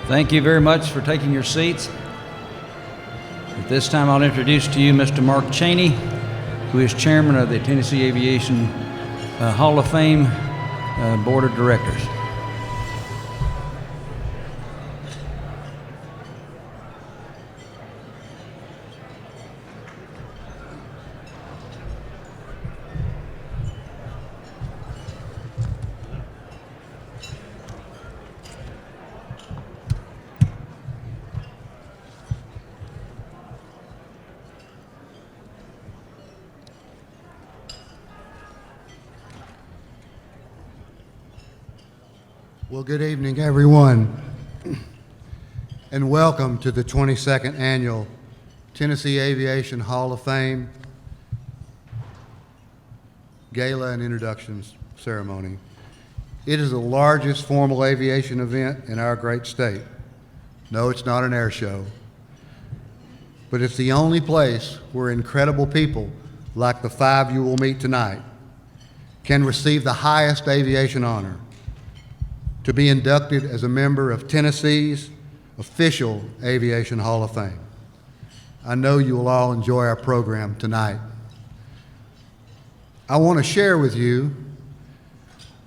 Thank you very much for taking your seats. At this time, I'll introduce to you Mr. Mark Cheney, who is chairman of the Tennessee Aviation Hall of Fame Board of Directors. Well, good evening, everyone, and welcome to the 22nd Annual Tennessee Aviation Hall of Fame Gala and Inductions Ceremony. It is the largest formal aviation event in our great state. No, it's not an air show, but it's the only place where incredible people like the five you will meet tonight can receive the highest aviation honor, to be inducted as a member of Tennessee's official Aviation Hall of Fame. I know you will all enjoy our program tonight. I want to share with you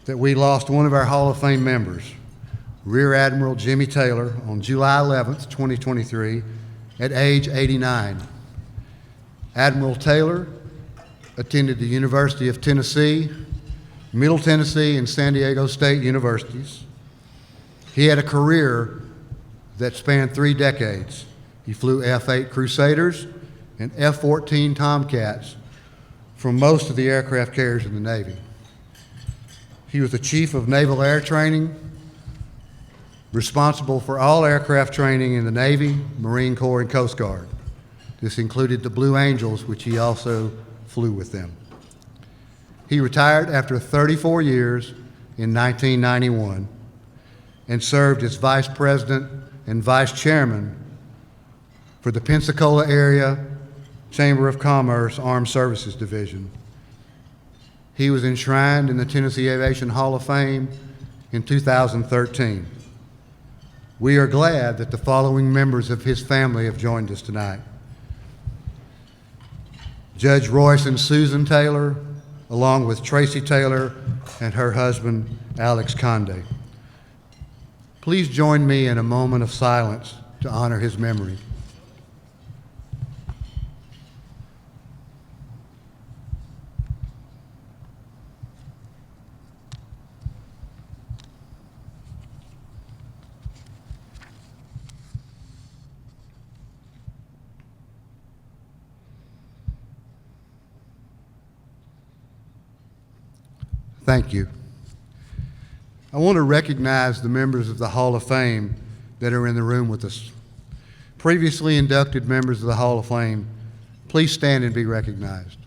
that we lost one of our Hall of Fame members, Rear Admiral Jimmy Taylor, on July 11th, 2023, at age 89. Admiral Taylor attended the University of Tennessee, Middle Tennessee, and San Diego State Universities. He had a career that spanned 3 decades. He flew F-8 Crusaders and F-14 Tomcats from most of the aircraft carriers in the Navy. He was the Chief of Naval Air Training, responsible for all aircraft training in the Navy, Marine Corps, and Coast Guard. This included the Blue Angels, which he also flew with them. He retired after 34 years in 1991 and served as Vice President and Vice Chairman for the Pensacola Area Chamber of Commerce Armed Services Division. He was enshrined in the Tennessee Aviation Hall of Fame in 2013. We are glad that the following members of his family have joined us tonight: Judge Royce and Susan Taylor, along with Tracy Taylor and her husband, Alex Conde. Please join me in a moment of silence to honor his memory. Thank you. I want to recognize the members of the Hall of Fame that are in the room with us. Previously inducted members of the Hall of Fame, please stand and be recognized.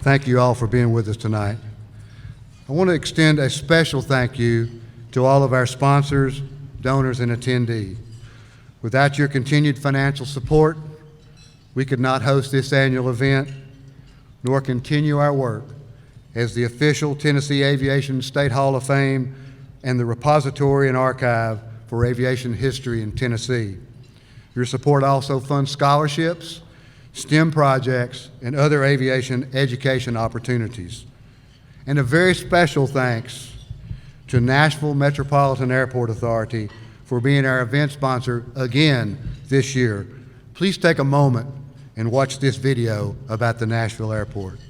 Thank you all for being with us tonight. I want to extend a special thank you to all of our sponsors, donors, and attendees. Without your continued financial support, we could not host this annual event, nor continue our work as the official Tennessee Aviation State Hall of Fame and the repository and archive for aviation history in Tennessee. Your support also funds scholarships, STEM projects, and other aviation education opportunities. And a very special thanks to Nashville Metropolitan Airport Authority for being our event sponsor again this year. Please take a moment and watch this video about the Nashville Airport.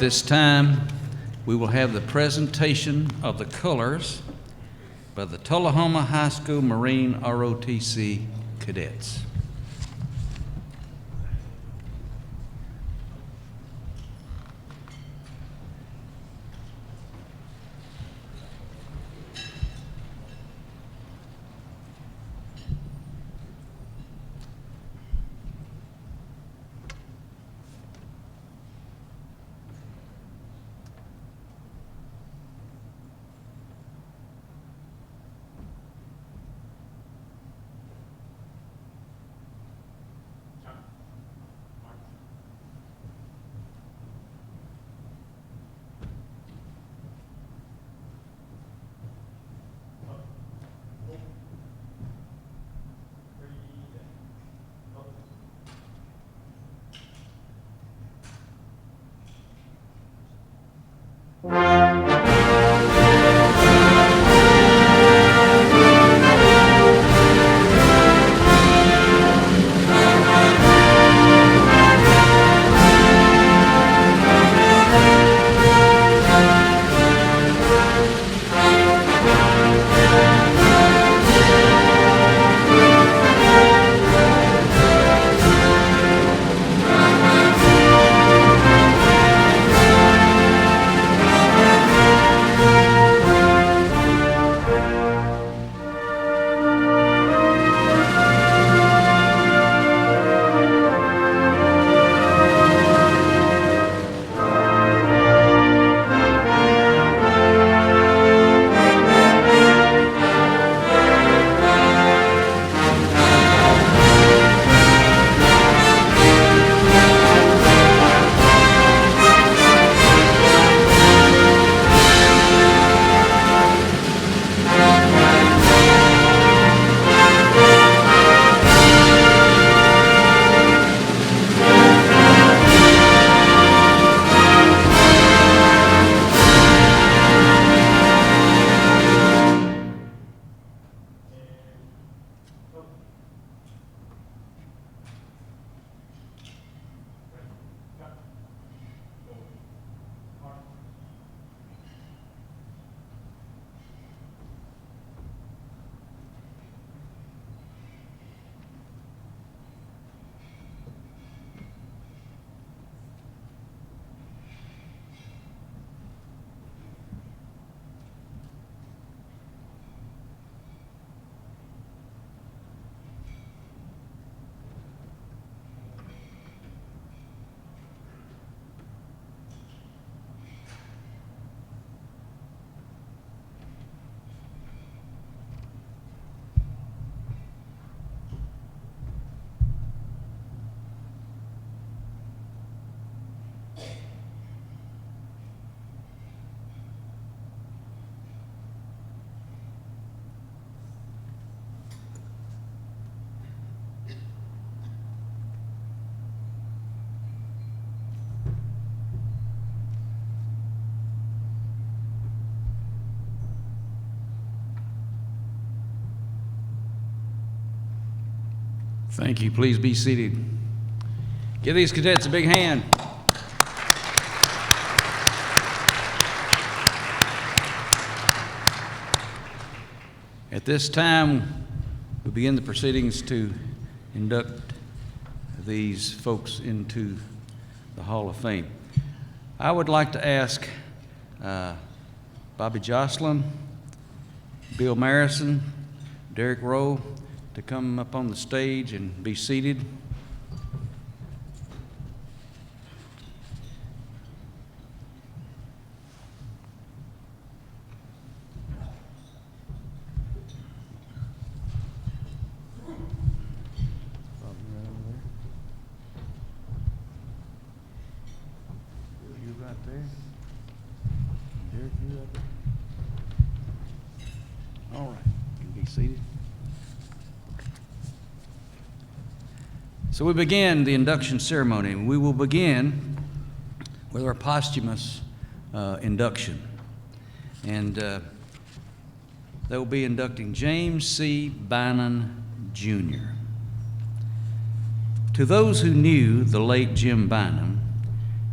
this time, we will have the presentation of the colors by the Tullahoma High School Marine ROTC cadets. Thank you. Please be seated. Give these cadets a big hand. At this time, we begin the proceedings to induct these folks into the Hall of Fame. I would like to ask Bobby Joslin, Bill Marrison, Derek Rowe to come up on the stage and be seated. All right, you can be seated. So we begin the induction ceremony. We will begin with our posthumous induction. And they will be inducting James C. Bynum, Jr. To those who knew the late Jim Bynum,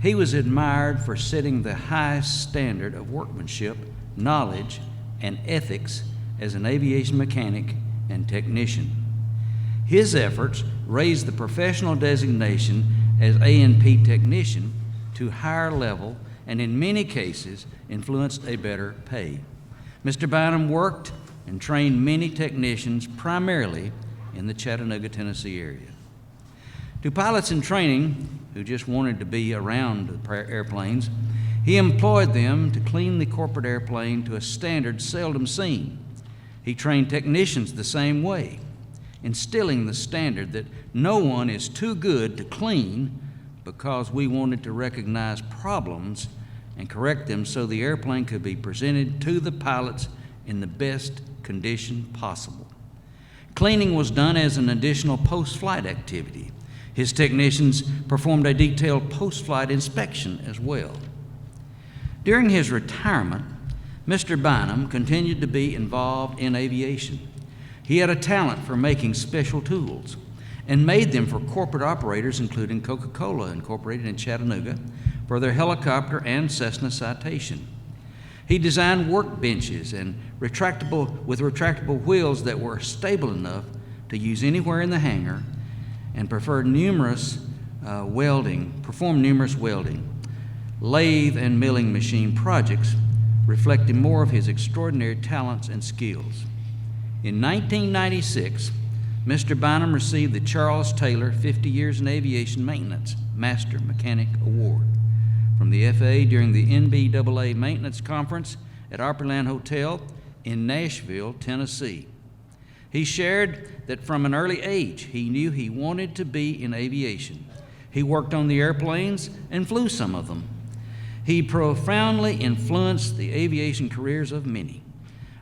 He was admired for setting the highest standard of workmanship, knowledge, and ethics as an aviation mechanic and technician. His efforts raised the professional designation as A&P technician to higher level and in many cases influenced a better pay. Mr. Bynum worked and trained many technicians primarily in the Chattanooga, Tennessee area. To pilots in training who just wanted to be around the airplanes, he employed them to clean the corporate airplane to a standard seldom seen. He trained technicians the same way, instilling the standard that no one is too good to clean, because we wanted to recognize problems and correct them so the airplane could be presented to the pilots in the best condition possible. Cleaning was done as an additional post-flight activity. His technicians performed a detailed post-flight inspection as well. During his retirement, Mr. Bynum continued to be involved in aviation. He had a talent for making special tools and made them for corporate operators, including Coca-Cola Incorporated in Chattanooga, for their helicopter and Cessna Citation. He designed workbenches and retractable wheels that were stable enough to use anywhere in the hangar, and performed numerous welding, lathe and milling machine projects, reflecting more of his extraordinary talents and skills. In 1996, Mr. Bynum received the Charles Taylor 50 Years in Aviation Maintenance Master Mechanic Award from the FAA during the NBAA Maintenance Conference at Opryland Hotel in Nashville, Tennessee. He shared that from an early age, he knew he wanted to be in aviation. He worked on the airplanes and flew some of them. He profoundly influenced the aviation careers of many,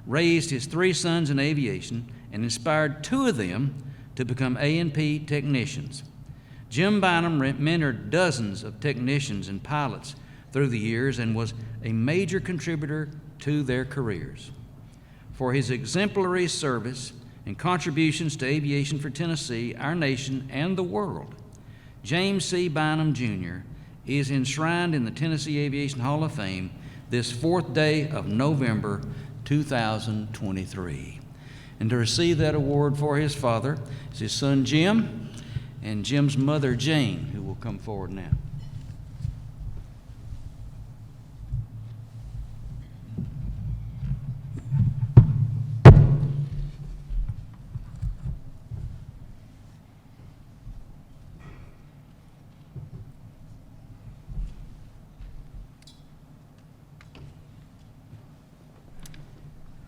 raised his 3 sons in aviation, and inspired 2 of them to become A&P technicians. Jim Bynum mentored dozens of technicians and pilots through the years and was a major contributor to their careers. For his exemplary service and contributions to aviation for Tennessee, our nation, and the world, James C. Bynum, Jr. is enshrined in the Tennessee Aviation Hall of Fame this 4th day of November 2023. And to receive that award for his father is his son Jim and Jim's mother Jane, who will come forward now.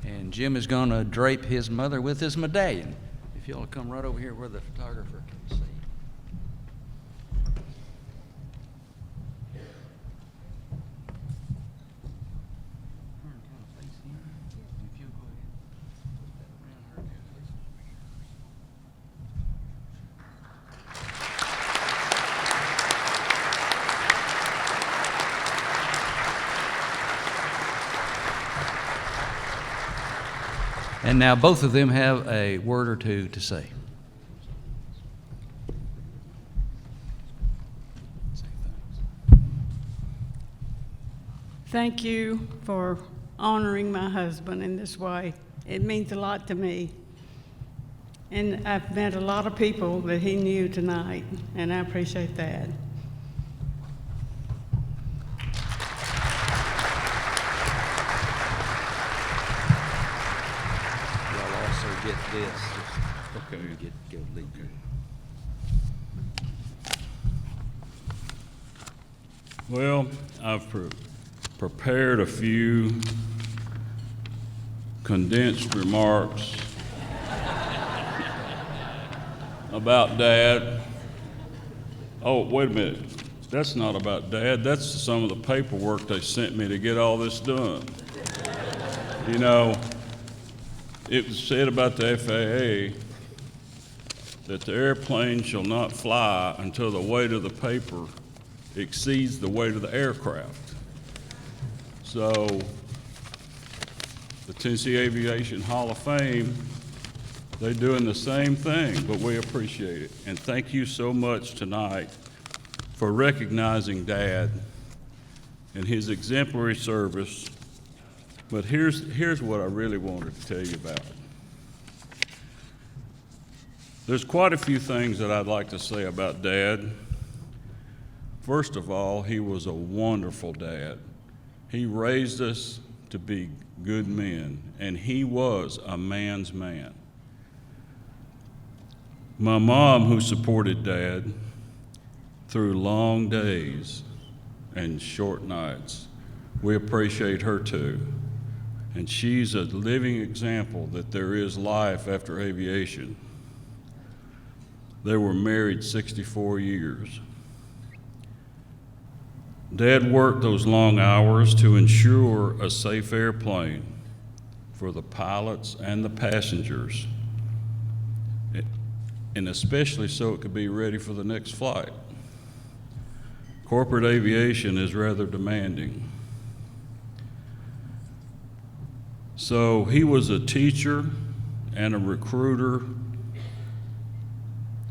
And Jim is going to drape his mother with his medallion. If you'll come right over here where the photographer can see. And now both of them have a word or two to say. Thank you for honoring my husband in this way. It means a lot to me. And I've met a lot of people that he knew tonight, and I appreciate that. Get this. Okay. Go lead. Well, I've prepared a few condensed remarks about Dad. Oh, wait a minute. That's not about Dad. That's some of the paperwork they sent me to get all this done. You know, it was said about the FAA that the airplane shall not fly until the weight of the paper exceeds the weight of the aircraft. So the Tennessee Aviation Hall of Fame, they're doing the same thing, but we appreciate it. And thank you so much tonight for recognizing Dad and his exemplary service, but here's what I really wanted to tell you about. There's quite a few things that I'd like to say about Dad. First of all, he was a wonderful dad. He raised us to be good men, and he was a man's man. My mom, who supported Dad through long days and short nights, we appreciate her too. And she's a living example that there is life after aviation. They were married 64 years. Dad worked those long hours to ensure a safe airplane for the pilots and the passengers, and especially so it could be ready for the next flight. Corporate aviation is rather demanding. So he was a teacher and a recruiter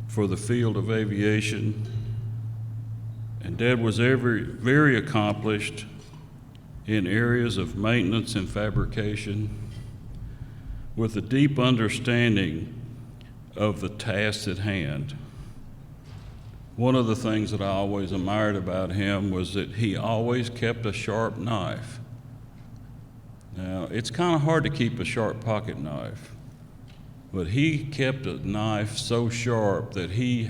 for the field of aviation. And Dad was very accomplished in areas of maintenance and fabrication with a deep understanding of the task at hand. One of the things that I always admired about him was that he always kept a sharp knife. Now, it's kind of hard to keep a sharp pocket knife, but he kept a knife so sharp that he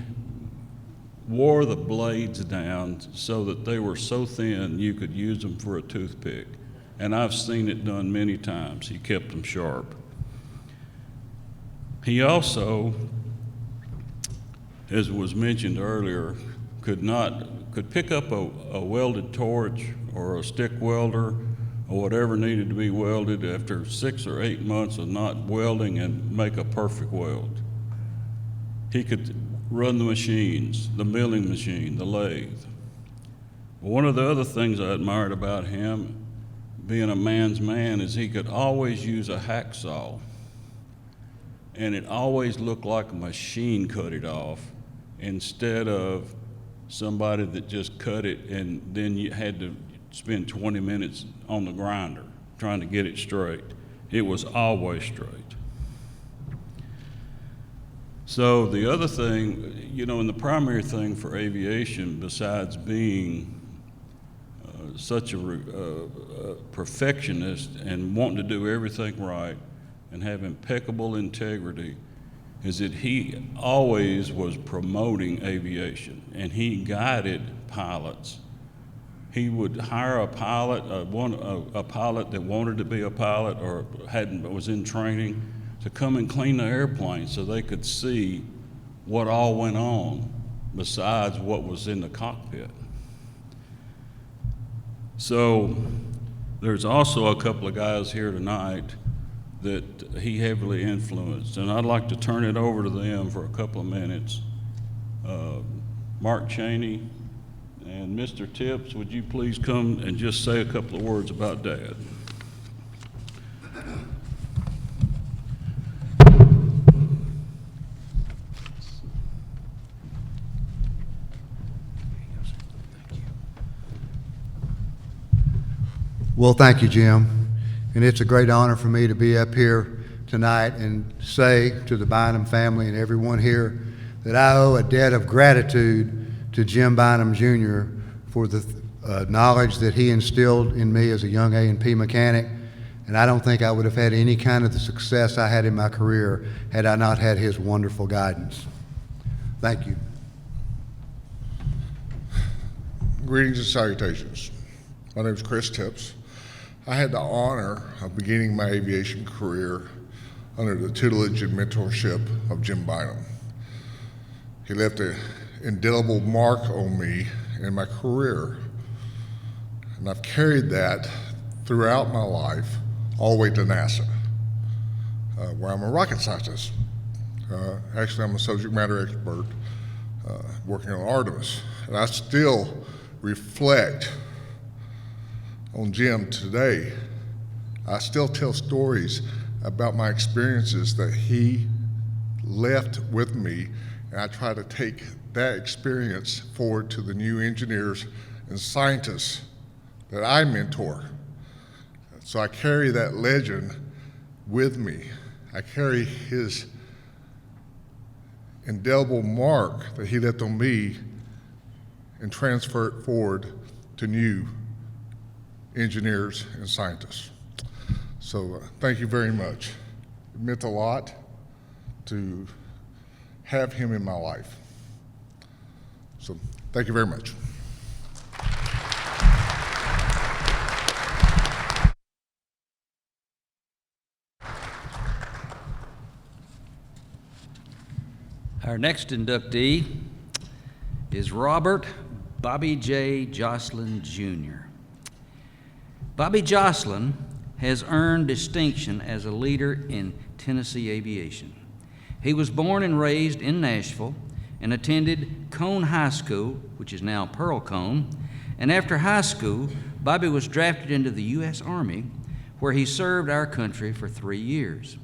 wore the blades down so that they were so thin you could use them for a toothpick. And I've seen it done many times. He kept them sharp. He also, as was mentioned earlier, could pick up a welded torch or a stick welder or whatever needed to be welded after 6 or 8 months of not welding and make a perfect weld. He could run the machines, the milling machine, the lathe. One of the other things I admired about him, being a man's man, is he could always use a hacksaw, and it always looked like a machine cut it off instead of somebody that just cut it and then you had to spend 20 minutes on the grinder trying to get it straight. It was always straight. So the other thing, and the primary thing for aviation, besides being such a perfectionist and wanting to do everything right and have impeccable integrity, is that he always was promoting aviation, and he guided pilots. He would hire a pilot, a pilot that wanted to be a pilot or was in training, to come and clean the airplane so they could see what all went on besides what was in the cockpit. So there's also a couple of guys here tonight that he heavily influenced, and I'd like to turn it over to them for a couple of minutes. Mark Cheney and Mr. Tips, would you please come and just say a couple of words about Dad? Well, thank you, Jim. And it's a great honor for me to be up here tonight and say to the Bynum family and everyone here that I owe a debt of gratitude to Jim Bynum Jr. for the knowledge that he instilled in me as a young A&P mechanic. And I don't think I would have had any kind of the success I had in my career had I not had his wonderful guidance. Thank you. Greetings and salutations. My name is Chris Tips. I had the honor of beginning my aviation career under the tutelage and mentorship of Jim Bynum. He left an indelible mark on me in my career, and I've carried that throughout my life all the way to NASA, where I'm a rocket scientist. Actually, I'm a subject matter expert working on Artemis, and I still reflect on Jim today. I still tell stories about my experiences that he left with me, and I try to take that experience forward to the new engineers and scientists that I mentor. So I carry that legend with me. I carry his indelible mark that he left on me and transfer it forward to new engineers and scientists. So thank you very much. It meant a lot to have him in my life. So thank you very much. Our next inductee is Robert Bobby J. Joslin, Jr. Bobby Joslin has earned distinction as a leader in Tennessee aviation. He was born and raised in Nashville and attended Cone High School, which is now Pearl Cone, and after high school, Bobby was drafted into the U.S. Army, where he served our country for 3 years.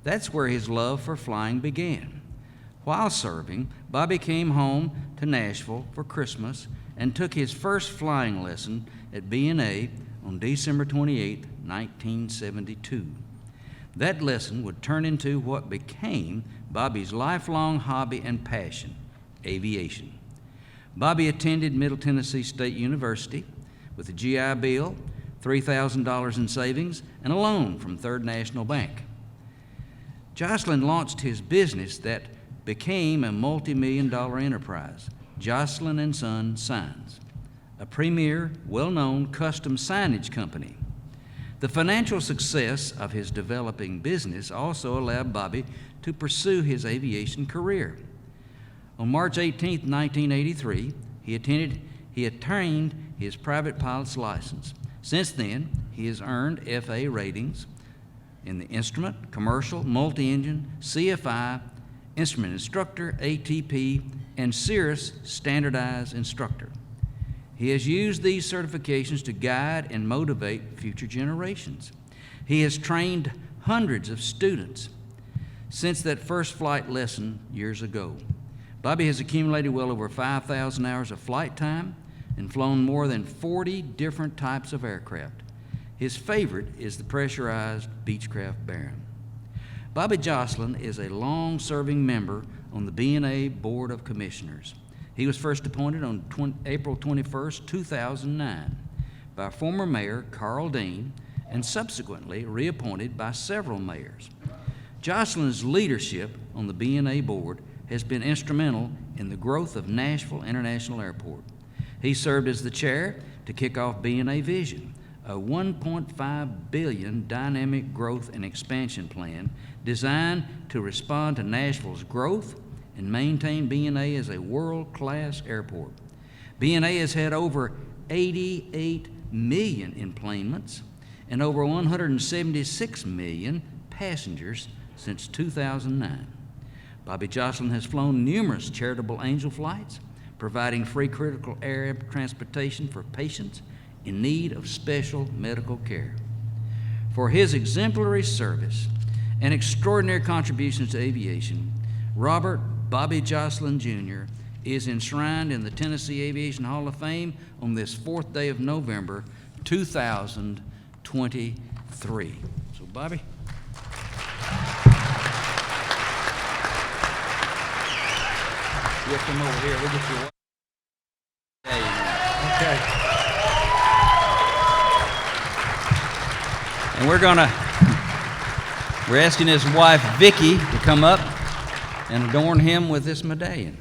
That's where his love for flying began. While serving, Bobby came home to Nashville for Christmas and took his first flying lesson at B&A on December 28, 1972. That lesson would turn into what became Bobby's lifelong hobby and passion, aviation. Bobby attended Middle Tennessee State University with a GI Bill, $3,000 in savings, and a loan from Third National Bank. Joslin launched his business that became a multi-million-dollar enterprise, Joslin & Son Signs, a premier, well-known custom signage company. The financial success of his developing business also allowed Bobby to pursue his aviation career. On March 18, 1983, he attained his private pilot's license. Since then, he has earned FA ratings in the instrument, commercial, multi-engine, CFI, instrument instructor, ATP, and Cirrus standardized instructor. He has used these certifications to guide and motivate future generations. He has trained hundreds of students since that first flight lesson years ago. Bobby has accumulated well over 5,000 hours of flight time and flown more than 40 different types of aircraft. His favorite is the pressurized Beechcraft Baron. Bobby Joslin is a long-serving member on the B&A Board of Commissioners. He was first appointed on April 21, 2009 by former Mayor Carl Dean and subsequently reappointed by several mayors. Joslin's leadership on the B&A Board has been instrumental in the growth of Nashville International Airport. He served as the chair to kick off B&A Vision, a $1.5 billion dynamic growth and expansion plan designed to respond to Nashville's growth and maintain B&A as a world-class airport. B&A has had over 88 million enplanements and over 176 million passengers since 2009. Bobby Joslin has flown numerous charitable angel flights, providing free critical air transportation for patients in need of special medical care. For his exemplary service and extraordinary contributions to aviation, Robert Bobby Joslin, Jr. is enshrined in the Tennessee Aviation Hall of Fame on this 4th day of November, 2023. So, Bobby. You'll come over here. We'll get you. Okay. And we're asking his wife, Vicki, to come up and adorn him with this medallion.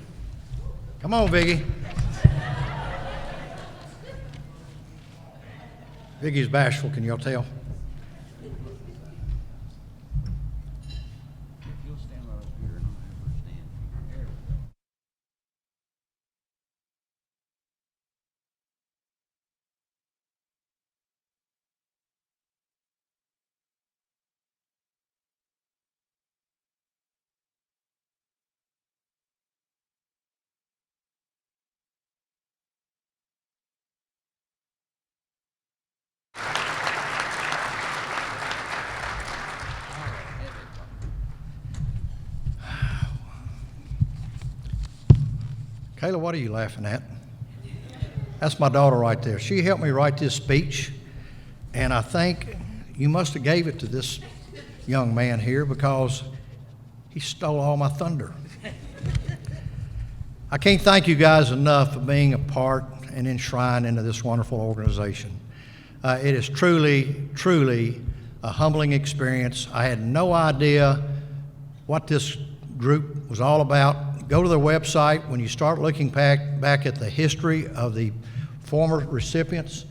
Come on, Vicki. Vicki's bashful, can y'all tell? You'll stand right up here and I'll have her stand. There we go. Kayla, what are you laughing at? That's my daughter right there. She helped me write this speech, and I think you must have gave it to this young man here because he stole all my thunder. I can't thank you guys enough for being a part and enshrined into this wonderful organization. It is truly, truly a humbling experience. I had no idea what this group was all about. Go to their website. When you start looking back at the history of the former recipients,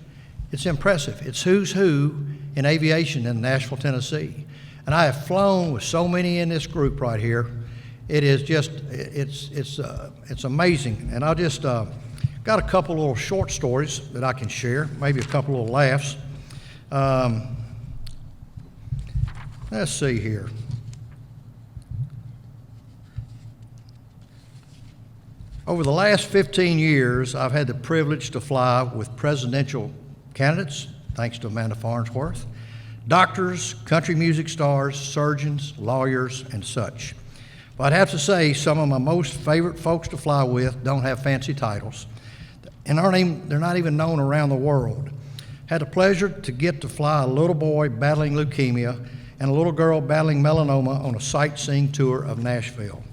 it's impressive. It's who's who in aviation in Nashville, Tennessee. And I have flown with so many in this group right here. It is just, it's amazing. And I just got a couple little short stories that I can share, maybe a couple little laughs. Let's see here. Over the last 15 years, I've had the privilege to fly with presidential candidates, thanks to Amanda Farnsworth, doctors, country music stars, surgeons, lawyers, and such. But I'd have to say some of my most favorite folks to fly with don't have fancy titles, and they're not even known around the world. Had the pleasure to get to fly a little boy battling leukemia and a little girl battling melanoma on a sightseeing tour of Nashville.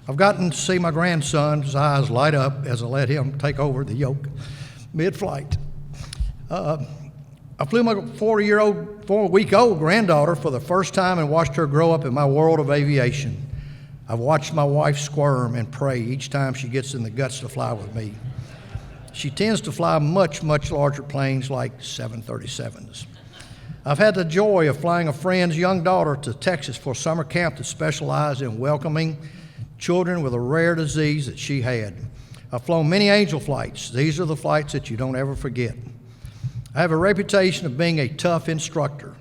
I've gotten to see my grandson's eyes light up as I let him take over the yoke mid-flight. I flew my 4-week-old granddaughter for the first time and watched her grow up in my world of aviation. I've watched my wife squirm and pray each time she gets in the guts to fly with me. She tends to fly much, much larger planes like 737s. I've had the joy of flying a friend's young daughter to Texas for summer camp that specialized in welcoming children with a rare disease that she had. I've flown many angel flights. These are the flights that you don't ever forget. I have a reputation of being a tough instructor,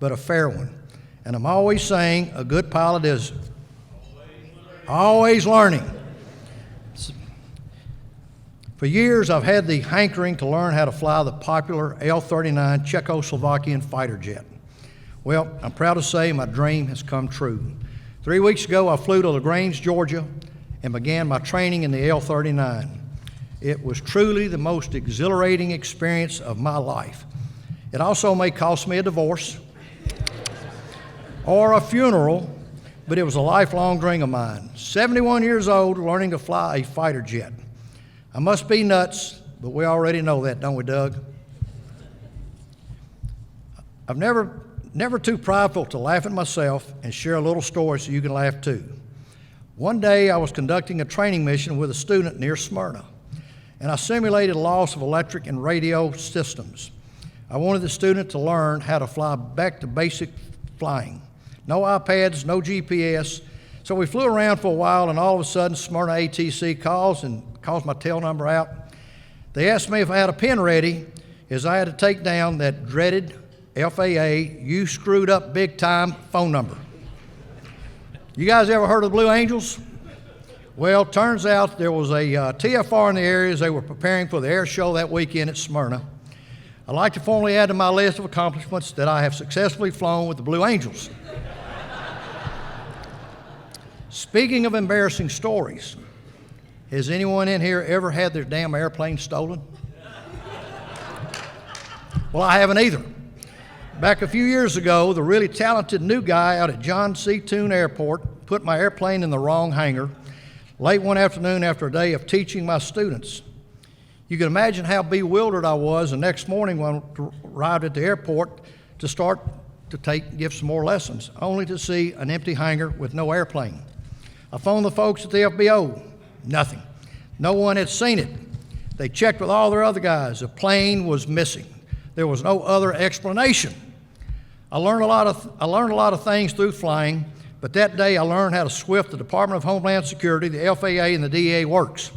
but a fair one. And I'm always saying a good pilot is always learning. For years, I've had the hankering to learn how to fly the popular L-39 Czechoslovakian fighter jet. Well, I'm proud to say my dream has come true. 3 weeks ago, I flew to LaGrange, Georgia, and began my training in the L-39. It was truly the most exhilarating experience of my life. It also may cost me a divorce or a funeral, but it was a lifelong dream of mine. 71 years old, learning to fly a fighter jet. I must be nuts, but we already know that, don't we, Doug? I'm never too prideful to laugh at myself and share a little story so you can laugh too. One day I was conducting a training mission with a student near Smyrna, and I simulated loss of electric and radio systems. I wanted the student to learn how to fly back to basic flying. No iPads, no GPS. So we flew around for a while, and all of a sudden Smyrna ATC calls my tail number out. They asked me if I had a pen ready, as I had to take down that dreaded FAA, you screwed up big time phone number. You guys ever heard of the Blue Angels? Well, turns out there was a TFR in the area as they were preparing for the air show that weekend at Smyrna. I'd like to formally add to my list of accomplishments that I have successfully flown with the Blue Angels. Speaking of embarrassing stories, has anyone in here ever had their damn airplane stolen? Well, I haven't either. Back a few years ago, the really talented new guy out at John C. Toon Airport put my airplane in the wrong hangar late one afternoon after a day of teaching my students. You can imagine how bewildered I was the next morning when I arrived at the airport to start to give some more lessons, only to see an empty hangar with no airplane. I phoned the folks at the FBO. Nothing. No one had seen it. They checked with all their other guys. The plane was missing. There was no other explanation. I learned a lot of things through flying, but that day I learned how to swift the Department of Homeland Security, the FAA, and the DEA works.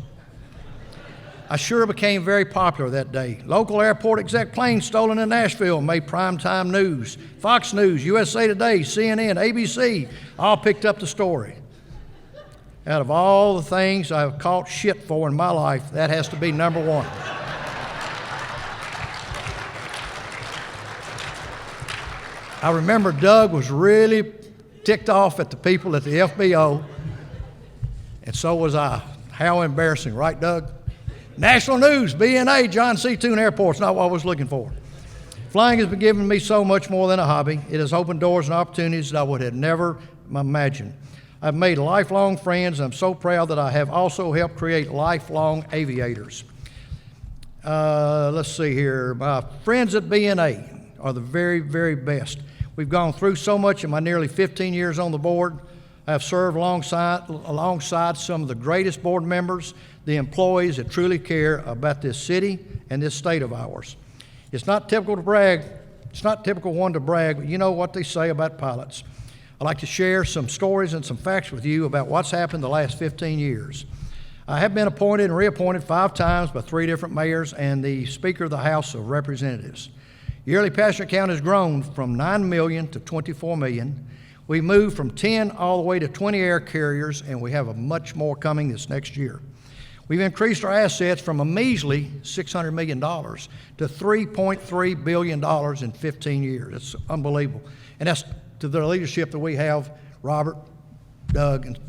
I sure became very popular that day. Local airport exec plane stolen in Nashville made primetime news. Fox News, USA Today, CNN, ABC all picked up the story. Out of all the things I've caught shit for in my life, that has to be number one. I remember Doug was really ticked off at the people at the FBO, and so was I. How embarrassing, right, Doug? National news, BNA, John C. Toon Airport's not what I was looking for. Flying has been giving me so much more than a hobby. It has opened doors and opportunities that I would have never imagined. I've made lifelong friends, and I'm so proud that I have also helped create lifelong aviators. Let's see here. My friends at BNA are the very, very best. We've gone through so much in my nearly 15 years on the board. I've served alongside some of the greatest board members, the employees that truly care about this city and this state of ours. It's not typical to brag. It's not typical one to brag, but you know what they say about pilots. I'd like to share some stories and some facts with you about what's happened the last 15 years. I have been appointed and reappointed 5 times by 3 different mayors and the Speaker of the House of Representatives. Yearly passenger count has grown from 9 million to 24 million. We moved from 10 all the way to 20 air carriers, and we have a much more coming this next year. We've increased our assets from a measly $600 million to $3.3 billion in 15 years. It's unbelievable. And that's to the leadership that we have, Robert, Doug, and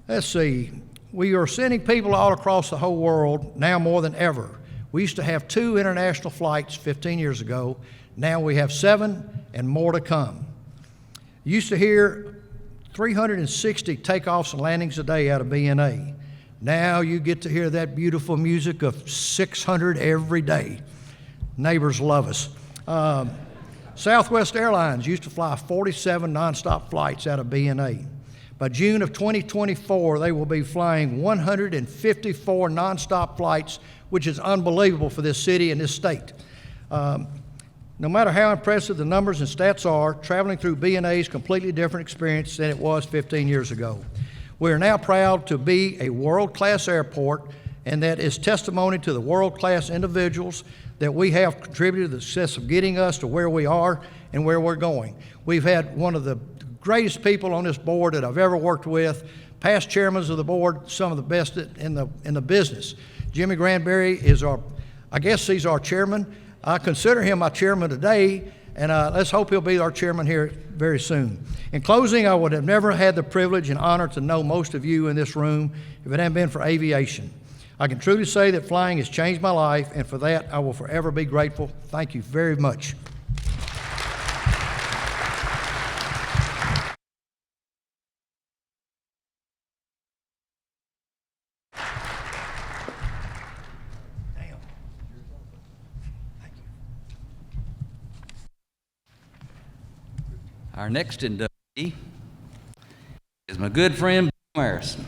let's see. We are sending people all across the whole world now more than ever. We used to have 2 international flights 15 years ago. Now we have 7 and more to come. You used to hear 360 takeoffs and landings a day out of BNA. Now you get to hear that beautiful music of 600 every day. Neighbors love us. Southwest Airlines used to fly 47 nonstop flights out of BNA. By June of 2024, they will be flying 154 nonstop flights, which is unbelievable for this city and this state. No matter how impressive the numbers and stats are, traveling through BNA is a completely different experience than it was 15 years ago. We are now proud to be a world-class airport, and that is testimony to the world-class individuals that we have contributed to the success of getting us to where we are and where we're going. We've had one of the greatest people on this board that I've ever worked with, past chairmen of the board, some of the best in the business. Jimmy Granberry is he's our chairman. I consider him my chairman today, and let's hope he'll be our chairman here very soon. In closing, I would have never had the privilege and honor to know most of you in this room if it hadn't been for aviation. I can truly say that flying has changed my life, and for that, I will forever be grateful. Thank you very much. Our next inductee is my good friend, Marrison.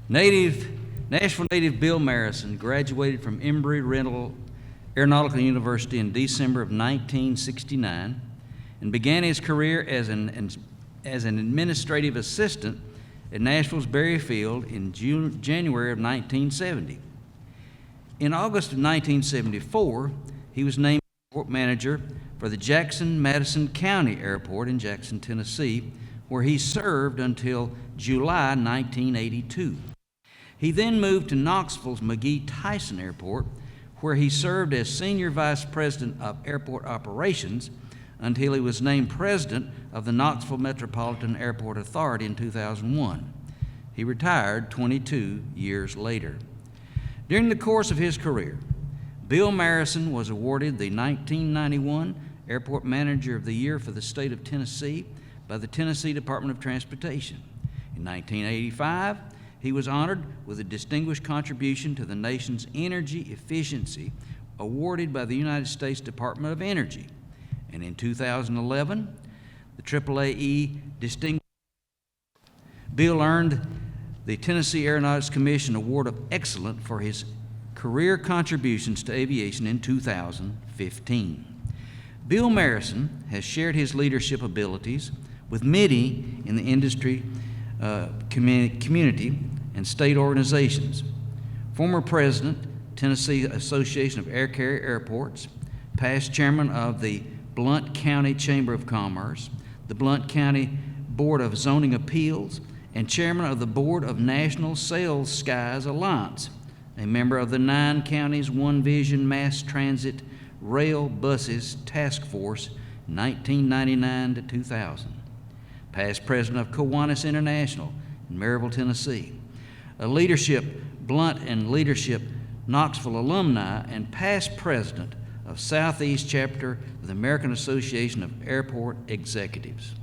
Nashville native Bill Marrison graduated from Embry Aeronautical University in December of 1969 and began his career as an administrative assistant at Nashville's Berry Field in January of 1970. In August of 1974, he was named airport manager for the Jackson-Madison County Airport in Jackson, Tennessee, where he served until July 1982. He then moved to Knoxville's McGee-Tyson Airport, where he served as Senior Vice President of Airport Operations until he was named President of the Knoxville Metropolitan Airport Authority in 2001. He retired 22 years later. During the course of his career, Bill Marrison was awarded the 1991 Airport Manager of the Year for the state of Tennessee by the Tennessee Department of Transportation. In 1985, he was honored with a distinguished contribution to the nation's energy efficiency awarded by the United States Department of Energy. And in 2011, the AAAE Distinguished Bill earned the Tennessee Aeronautics Commission Award of Excellence for his career contributions to aviation in 2015. Bill Marrison has shared his leadership abilities with many in the industry, community, and state organizations. Former President, Tennessee Association of Air Carrier Airports, past chairman of the Blount County Chamber of Commerce, the Blount County Board of Zoning Appeals, and chairman of the Board of National Sales Skies Alliance, a member of the 9 Counties One Vision Mass Transit Rail Buses Task Force, 1999 to 2000. Past president of Kiwanis International, in Maryville, Tennessee. A leadership Blunt and leadership Knoxville alumni and past president of Southeast Chapter of the American Association of Airport Executives.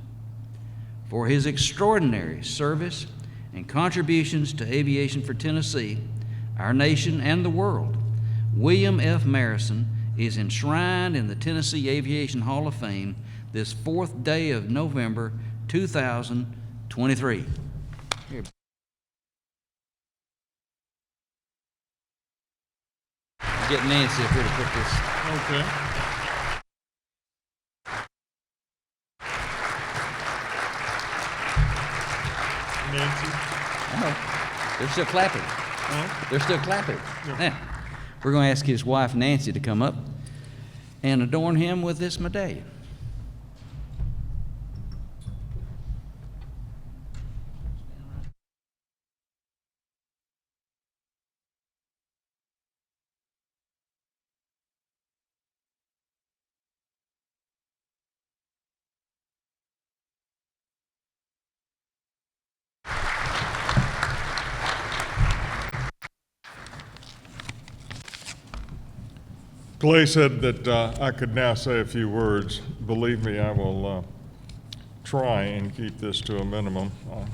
For his extraordinary service and contributions to aviation for Tennessee, our nation, and the world, William F. Marrison is enshrined in the Tennessee Aviation Hall of Fame this 4th day of November 2023. Here. Get Nancy up here to put this. Okay. Nancy? Oh, they're still clapping. Huh? They're still clapping. Yeah. Now, we're going to ask his wife Nancy to come up and adorn him with this medallion. Clay said that I could now say a few words. Believe me, I will try and keep this to a minimum. I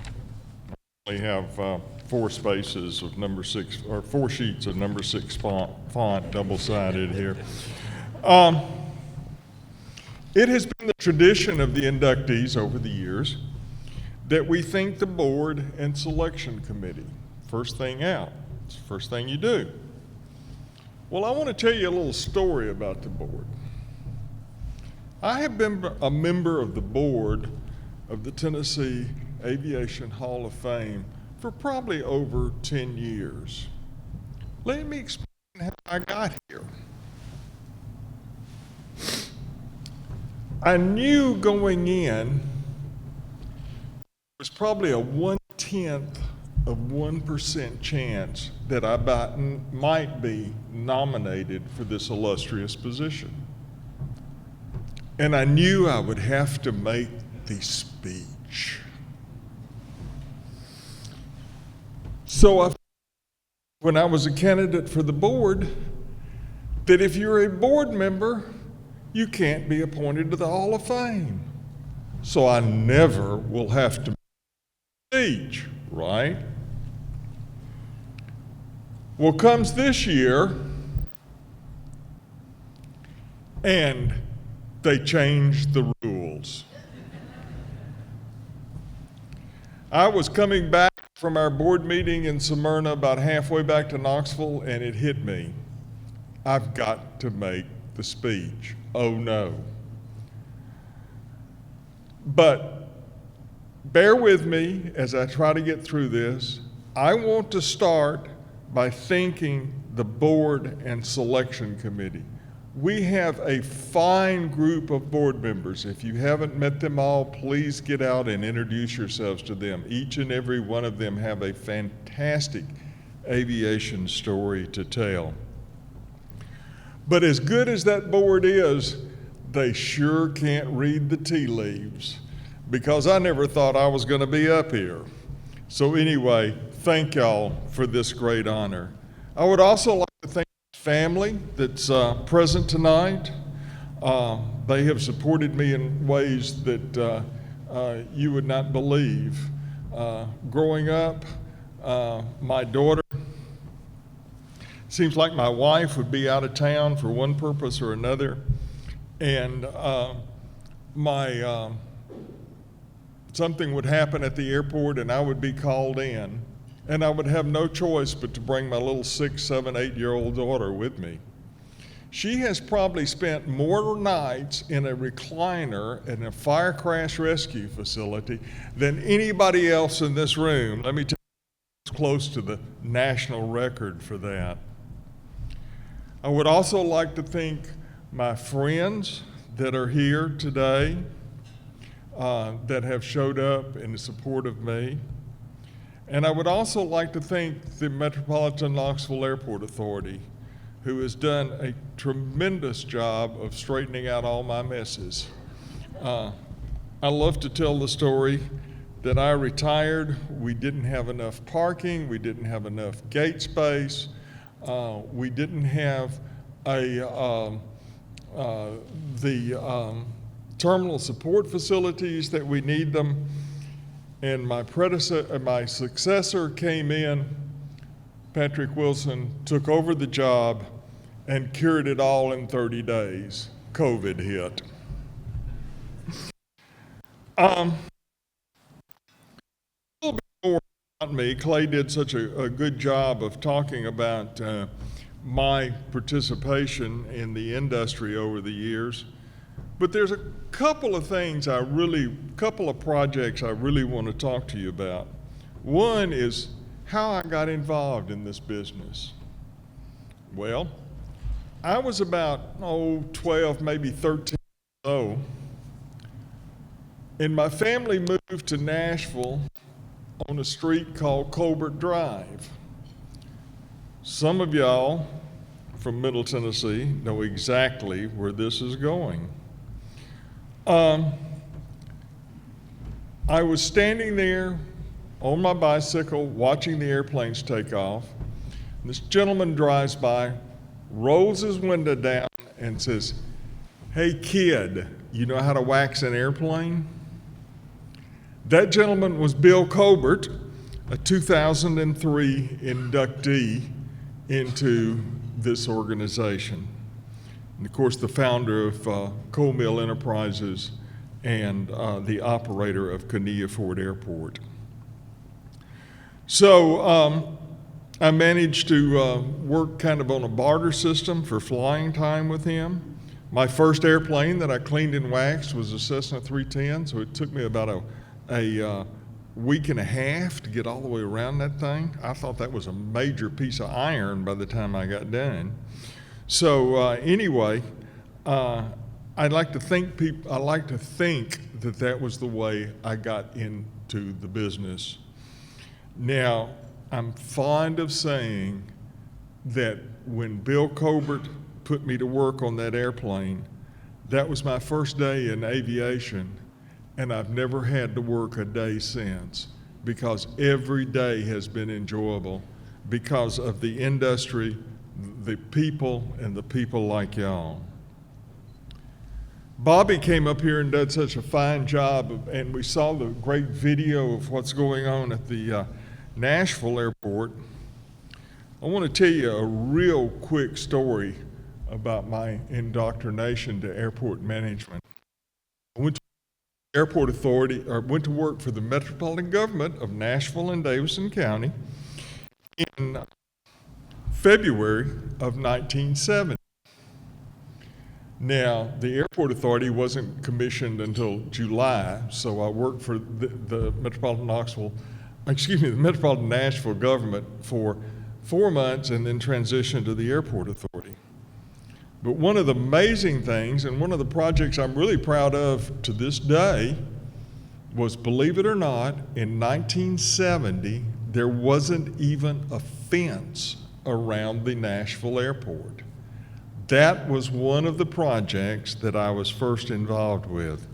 only have 4 spaces of number 6, or 4 sheets of number 6 font, double-sided here. It has been the tradition of the inductees over the years that we thank the board and selection committee. First thing out, it's the first thing you do. Well, I want to tell you a little story about the board. I have been a member of the board of the Tennessee Aviation Hall of Fame for probably over 10 years. Let me explain how I got here. I knew going in it was probably a 1/10 of 1% chance that I might be nominated for this illustrious position. And I knew I would have to make the speech. So when I was a candidate for the board, that if you're a board member, you can't be appointed to the Hall of Fame. So I never will have to make the speech, right? Well, comes this year, and they changed the rules. I was coming back from our board meeting in Smyrna about halfway back to Knoxville, and it hit me. I've got to make the speech. Oh no. But bear with me as I try to get through this. I want to start by thanking the board and selection committee. We have a fine group of board members. If you haven't met them all, please get out and introduce yourselves to them. Each and every one of them have a fantastic aviation story to tell. But as good as that board is, they sure can't read the tea leaves, because I never thought I was going to be up here. So anyway, thank y'all for this great honor. I would also like to thank the family that's present tonight. They have supported me in ways that you would not believe. Growing up, my daughter, seems like my wife would be out of town for one purpose or another, and something would happen at the airport and I would be called in, and I would have no choice but to bring my little 6, 7, 8-year-old daughter with me. She has probably spent more nights in a recliner in a fire crash rescue facility than anybody else in this room. Let me tell you, it's close to the national record for that. I would also like to thank my friends that are here today, that have showed up in support of me. And I would also like to thank the Metropolitan Knoxville Airport Authority, who has done a tremendous job of straightening out all my messes. I love to tell the story that I retired, we didn't have enough parking, we didn't have enough gate space, we didn't have the terminal support facilities that we need them. And my successor came in, Patrick Wilson, took over the job and cured it all in 30 days. COVID hit. A little bit more about me. Clay did such a good job of talking about my participation in the industry over the years. But there's a couple of couple of projects I really want to talk to you about. One is how I got involved in this business. Well, I was about 12, maybe 13 years old, and my family moved to Nashville on a street called Colbert Drive. Some of y'all from Middle Tennessee know exactly where this is going. I was standing there on my bicycle watching the airplanes take off. And this gentleman drives by, rolls his window down, and says, "Hey kid, you know how to wax an airplane?" That gentleman was Bill Colbert, a 2003 inductee into this organization. And of course, the founder of Coal Mill Enterprises and the operator of Canilla Ford Airport. So I managed to work kind of on a barter system for flying time with him. My first airplane that I cleaned and waxed was a Cessna 310, so it took me about a week and a half to get all the way around that thing. I thought that was a major piece of iron by the time I got done. So anyway, I like to think that that was the way I got into the business. Now, I'm fond of saying that when Bill Colbert put me to work on that airplane, that was my first day in aviation, and I've never had to work a day since, because every day has been enjoyable because of the industry, the people, and the people like y'all. Bobby came up here and did such a fine job, and we saw the great video of what's going on at the Nashville airport. I want to tell you a real quick story about my indoctrination to airport management. I went to airport authority, or went to work for the Metropolitan Government of Nashville and Davidson County in February of 1970. Now, the airport authority wasn't commissioned until July, so I worked for the Metropolitan Nashville government for 4 months and then transitioned to the airport authority. But one of the amazing things, and one of the projects I'm really proud of to this day, was, believe it or not, in 1970, there wasn't even a fence around the Nashville airport. That was one of the projects that I was first involved with.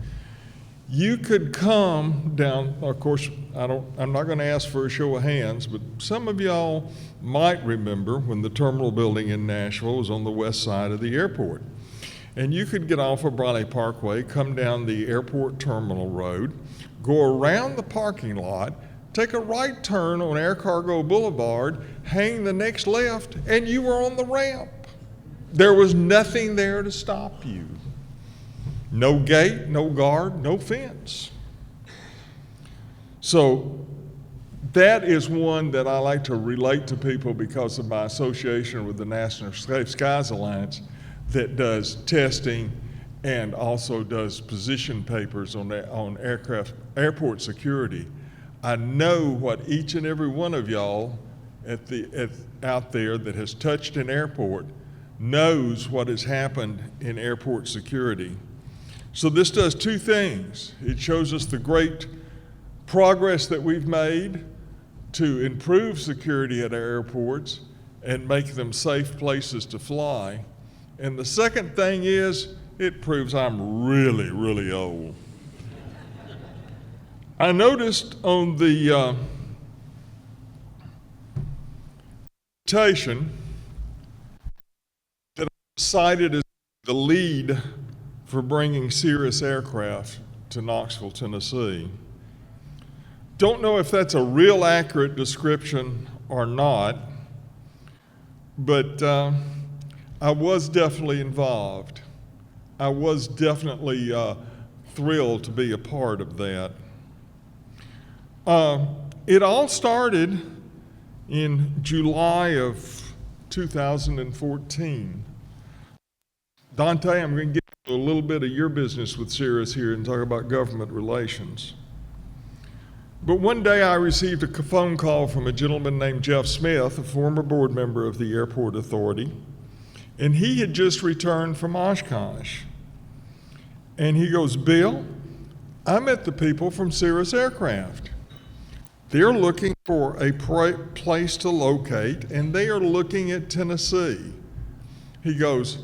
You could come down, of course, I'm not going to ask for a show of hands, but some of y'all might remember when the terminal building in Nashville was on the west side of the airport. And you could get off of Briley Parkway, come down the airport terminal road, go around the parking lot, take a right turn on Air Cargo Boulevard, hang the next left, and you were on the ramp. There was nothing there to stop you. No gate, no guard, no fence. So that is one that I like to relate to people because of my association with the National Safe Skies Alliance that does testing and also does position papers on airport security. I know what each and every one of y'all out there that has touched an airport knows what has happened in airport security. So this does two things. It shows us the great progress that we've made to improve security at our airports and make them safe places to fly. And the second thing is, it proves I'm really, really old. I noticed on the invitation that I was cited as the lead for bringing Cirrus aircraft to Knoxville, Tennessee. Don't know if that's a real accurate description or not, but I was definitely involved. I was definitely thrilled to be a part of that. It all started in July of 2014. Dante, I'm going to get a little bit of your business with Cirrus here and talk about government relations. But one day I received a phone call from a gentleman named Jeff Smith, a former board member of the Airport Authority, and he had just returned from Oshkosh. And he goes, Bill, I met the people from Cirrus Aircraft. They're looking for a place to locate, and they are looking at Tennessee. He goes,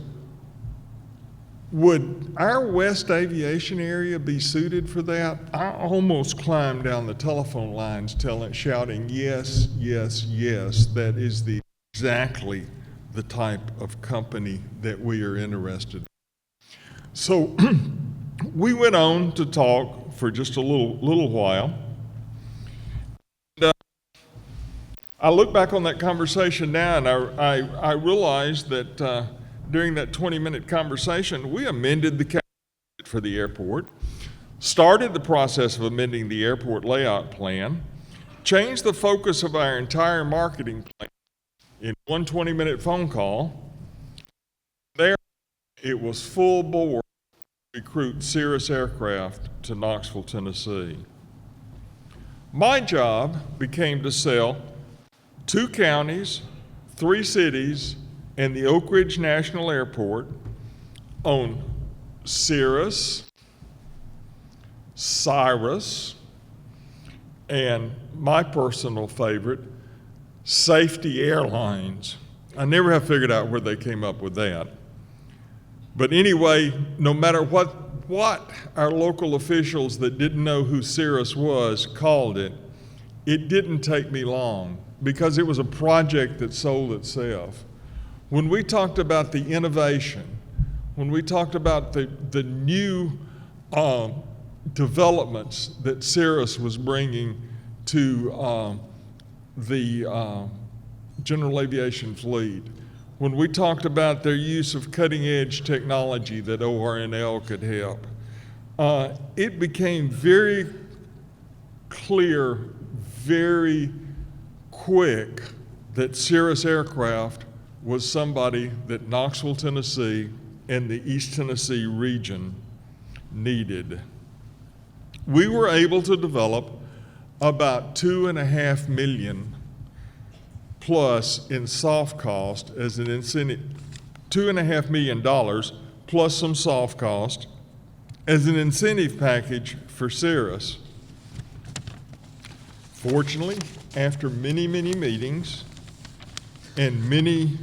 would our West Aviation area be suited for that? I almost climbed down the telephone lines shouting, yes, yes, yes, that is exactly the type of company that we are interested in. So we went on to talk for just a little while. And, I look back on that conversation now, and I realized that during that 20-minute conversation, we amended the cabinet for the airport, started the process of amending the airport layout plan, changed the focus of our entire marketing plan in one 20-minute phone call. There, it was full bore to recruit Cirrus aircraft to Knoxville, Tennessee. My job became to sell 2 counties, 3 cities, and the Oak Ridge National Airport on Cirrus, Cyrus, and my personal favorite, Safety Airlines. I never have figured out where they came up with that. But anyway, no matter what our local officials that didn't know who Cirrus was called it, it didn't take me long because it was a project that sold itself. When we talked about the innovation, when we talked about the new developments that Cirrus was bringing to the general aviation fleet, when we talked about their use of cutting-edge technology that ORNL could help, it became very clear, very quick that Cirrus Aircraft was somebody that Knoxville, Tennessee, and the East Tennessee region needed. We were able to develop about $2.5 million plus in soft cost as an incentive, $2.5 million plus some soft cost as an incentive package for Cirrus. Fortunately, after many, many meetings and many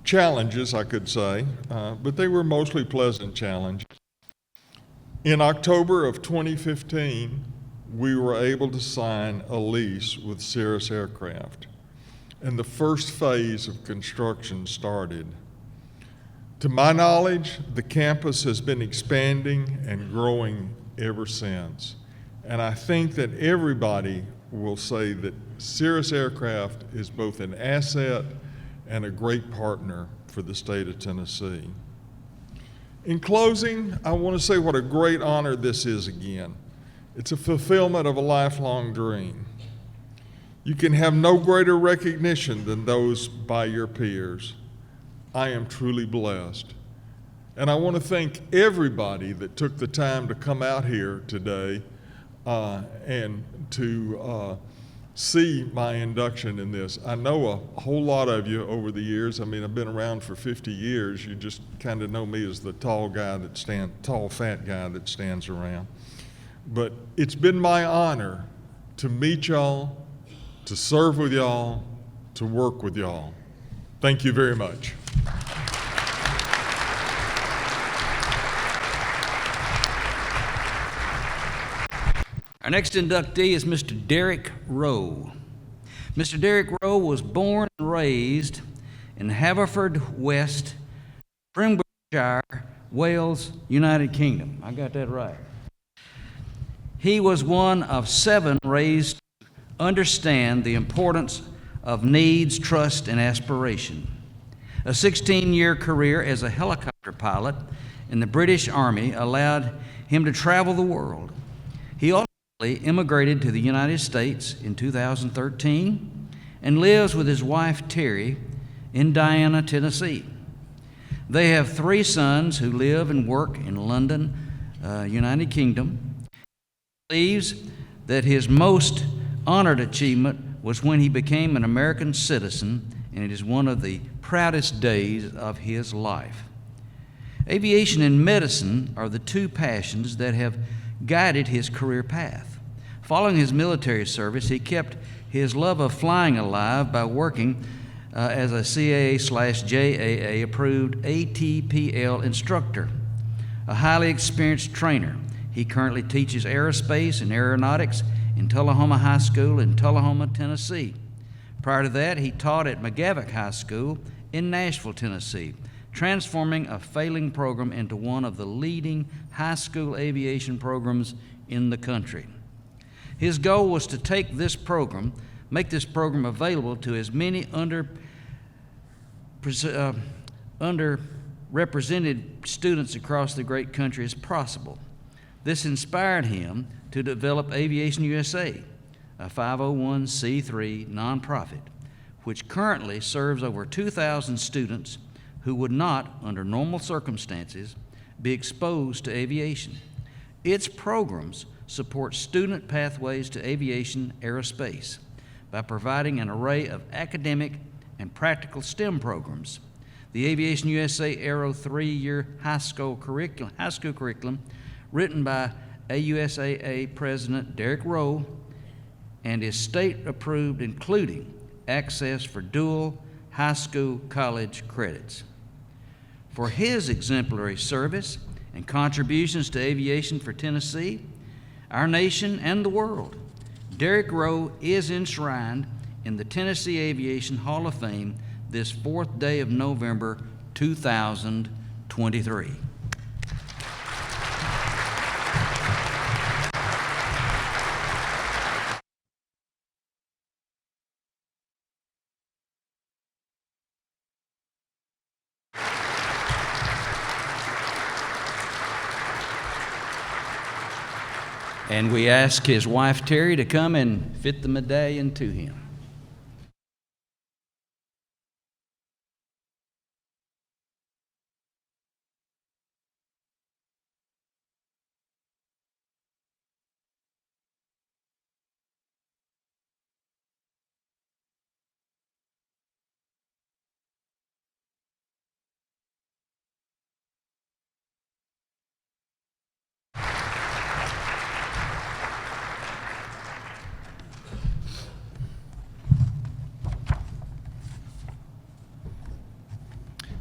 challenges, I could say, but they were mostly pleasant challenges. In October of 2015, we were able to sign a lease with Cirrus Aircraft, and the first phase of construction started. To my knowledge, the campus has been expanding and growing ever since, and I think that everybody will say that Cirrus Aircraft is both an asset and a great partner for the state of Tennessee. In closing, I want to say what a great honor this is again. It's a fulfillment of a lifelong dream. You can have no greater recognition than those by your peers. I am truly blessed. And I want to thank everybody that took the time to come out here today and to see my induction in this. I know a whole lot of you over the years. I mean, I've been around for 50 years. You just kind of know me as the tall, fat guy that stands around. But it's been my honor to meet y'all, to serve with y'all, to work with y'all. Thank you very much. Our next inductee is Mr. Derek Rowe. Mr. Derek Rowe was born and raised in Haverfordwest, Pembrokeshire, Wales, United Kingdom. I got that right. He was one of 7 raised to understand the importance of needs, trust, and aspiration. A 16-year career as a helicopter pilot in the British Army allowed him to travel the world. He ultimately immigrated to the United States in 2013 and lives with his wife Terry in Diana, Tennessee. They have 3 sons who live and work in London, United Kingdom. He believes that his most honored achievement was when he became an American citizen, and it is one of the proudest days of his life. Aviation and medicine are the 2 passions that have guided his career path. Following his military service, he kept his love of flying alive by working as a CAA/JAA approved ATPL instructor, a highly experienced trainer. He currently teaches aerospace and aeronautics in Tullahoma High School in Tullahoma, Tennessee. Prior to that, he taught at McGavock High School in Nashville, Tennessee, transforming a failing program into one of the leading high school aviation programs in the country. His goal was to make this program available to as many underrepresented students across the great country as possible. This inspired him to develop Aviation USA, a 501c3 nonprofit, which currently serves over 2,000 students who would not, under normal circumstances, be exposed to aviation. Its programs support student pathways to aviation aerospace by providing an array of academic and practical STEM programs. The Aviation USA Aero 3-year high school curriculum, written by AUSAA President Derek Rowe, and is state-approved, including access for dual high school college credits. For his exemplary service and contributions to aviation for Tennessee, our nation, and the world, Derek Rowe is enshrined in the Tennessee Aviation Hall of Fame this 4th day of November, 2023. And we ask his wife Terry to come and fit the medallion to him.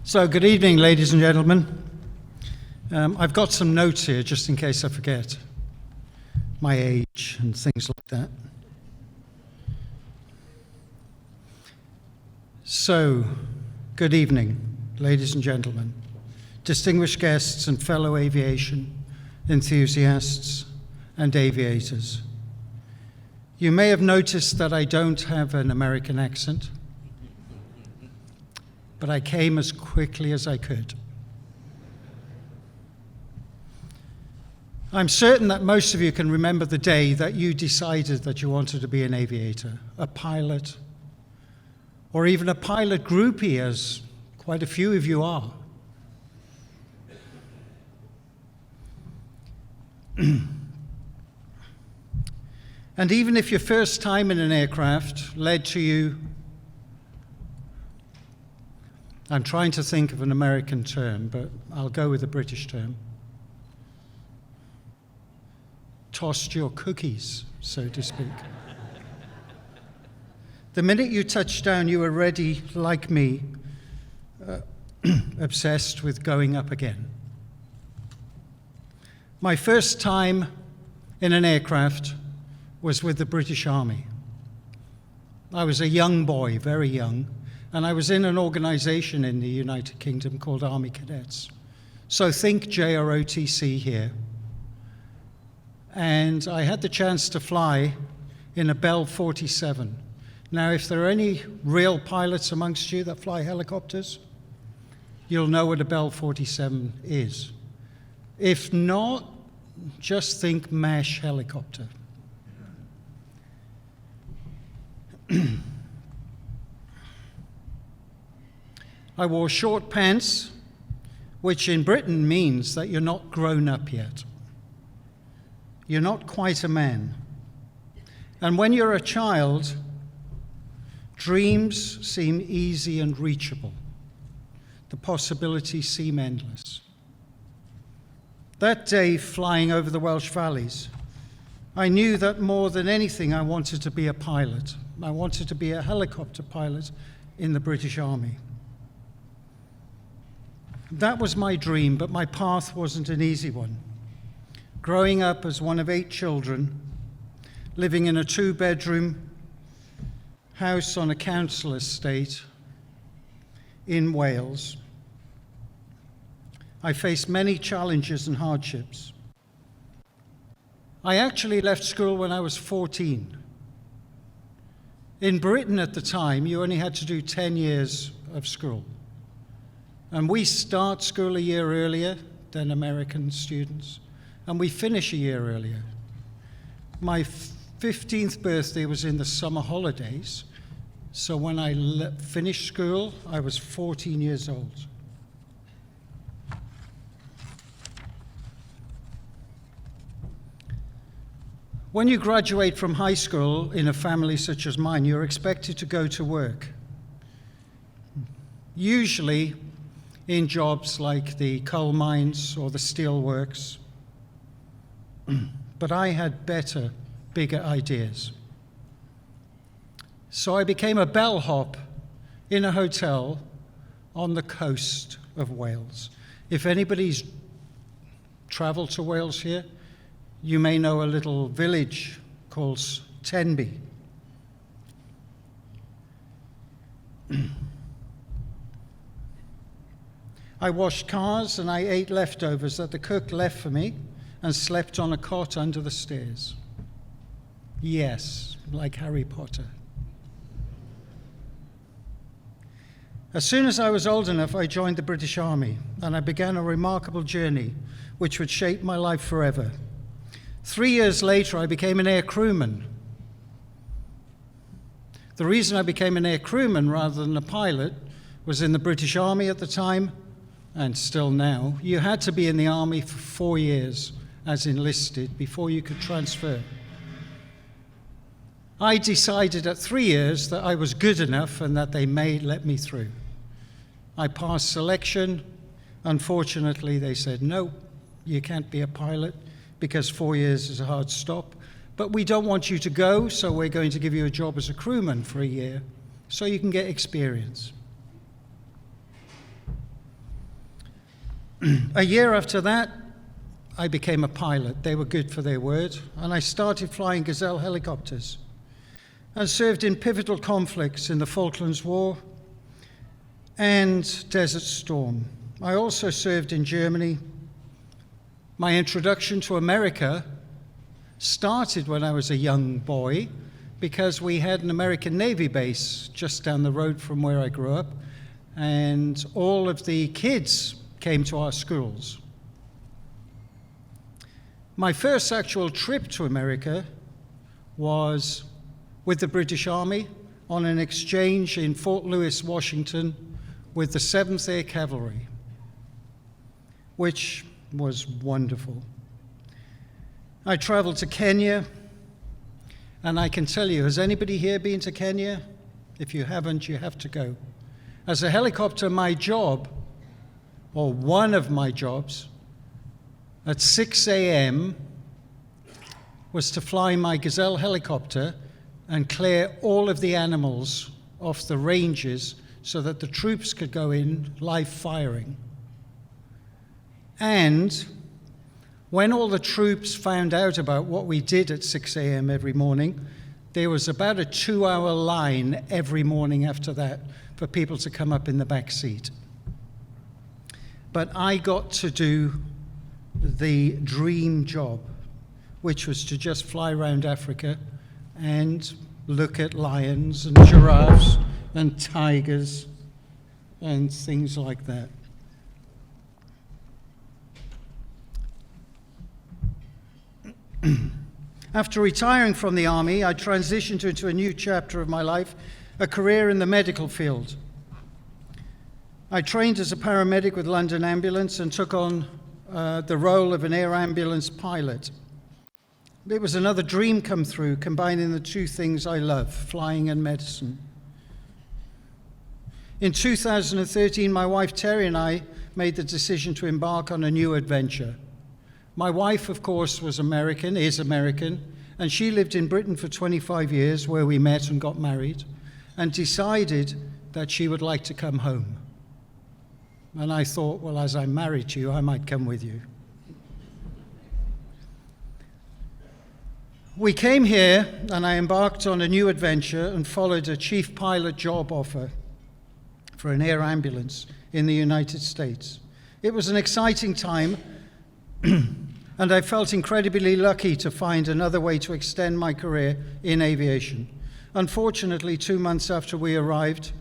So, good evening, ladies and gentlemen. I've got some notes here just in case I forget my age and things like that. So, good evening, ladies and gentlemen, distinguished guests and fellow aviation enthusiasts and aviators. You may have noticed that I don't have an American accent, but I came as quickly as I could. I'm certain that most of you can remember the day that you decided that you wanted to be an aviator, a pilot, or even a pilot groupie, as quite a few of you are. And even if your first time in an aircraft led to you, I'm trying to think of an American term, but I'll go with a British term, tossed your cookies, so to speak. The minute you touched down, you were already, like me, obsessed with going up again. My first time in an aircraft was with the British Army. I was a young boy, very young, and I was in an organization in the United Kingdom called Army Cadets. So think JROTC here. And I had the chance to fly in a Bell 47. Now, if there are any real pilots amongst you that fly helicopters, you'll know what a Bell 47 is. If not, just think MASH helicopter. I wore short pants, which in Britain means that you're not grown up yet. You're not quite a man. And when you're a child, dreams seem easy and reachable. The possibilities seem endless. That day, flying over the Welsh valleys, I knew that more than anything, I wanted to be a pilot. I wanted to be a helicopter pilot in the British Army. That was my dream, but my path wasn't an easy one. Growing up as one of 8 children, living in a 2-bedroom house on a council estate in Wales, I faced many challenges and hardships. I actually left school when I was 14. In Britain at the time, you only had to do 10 years of school. And we start school a year earlier than American students, and we finish a year earlier. My 15th birthday was in the summer holidays, so when I finished school, I was 14 years old. When you graduate from high school in a family such as mine, you're expected to go to work. Usually in jobs like the coal mines or the steel works. But I had better, bigger ideas. So I became a bellhop in a hotel on the coast of Wales. If anybody's traveled to Wales here, you may know a little village called Tenby. I washed cars and I ate leftovers that the cook left for me and slept on a cot under the stairs. Yes, like Harry Potter. As soon as I was old enough, I joined the British Army and I began a remarkable journey which would shape my life forever. 3 years later, I became an air crewman. The reason I became an air crewman rather than a pilot was in the British Army at the time, and still now, you had to be in the Army for 4 years as enlisted before you could transfer. I decided at 3 years that I was good enough and that they may let me through. I passed selection. Unfortunately, they said, no, you can't be a pilot, because 4 years is a hard stop. But we don't want you to go, so we're going to give you a job as a crewman for a year so you can get experience. A year after that, I became a pilot. They were good for their word, and I started flying Gazelle helicopters and served in pivotal conflicts in the Falklands War and Desert Storm. I also served in Germany. My introduction to America started when I was a young boy because we had an American Navy base just down the road from where I grew up, and all of the kids came to our schools. My first actual trip to America was with the British Army on an exchange in Fort Lewis, Washington, with the 7th Air Cavalry, which was wonderful. I traveled to Kenya, and I can tell you, has anybody here been to Kenya? If you haven't, you have to go. As a helicopter, my job, or one of my jobs, at 6 a.m. was to fly my Gazelle helicopter and clear all of the animals off the ranges so that the troops could go in live firing. And When all the troops found out about what we did at 6 a.m. every morning, there was about a 2-hour line every morning after that for people to come up in the back seat. But I got to do the dream job, which was to just fly around Africa and look at lions and giraffes and tigers and things like that. After retiring from the Army, I transitioned into a new chapter of my life, a career in the medical field. I trained as a paramedic with London Ambulance and took on the role of an air ambulance pilot. It was another dream come true, combining the two things I love, flying and medicine. In 2013, my wife Terry and I made the decision to embark on a new adventure. My wife, of course, is American, and she lived in Britain for 25 years, where we met and got married, and decided that she would like to come home. And I thought, well, as I'm married to you, I might come with you. We came here, and I embarked on a new adventure and followed a chief pilot job offer for an air ambulance in the United States. It was an exciting time, and I felt incredibly lucky to find another way to extend my career in aviation. Unfortunately, 2 months after we arrived,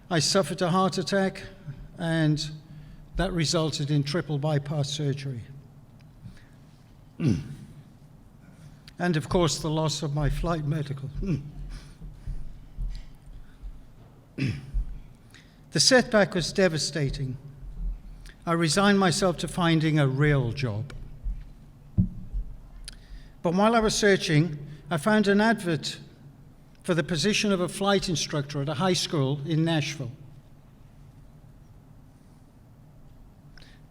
I suffered a heart attack, and that resulted in triple bypass surgery. And of course, the loss of my flight medical. The setback was devastating. I resigned myself to finding a real job. But while I was searching, I found an advert for the position of a flight instructor at a high school in Nashville.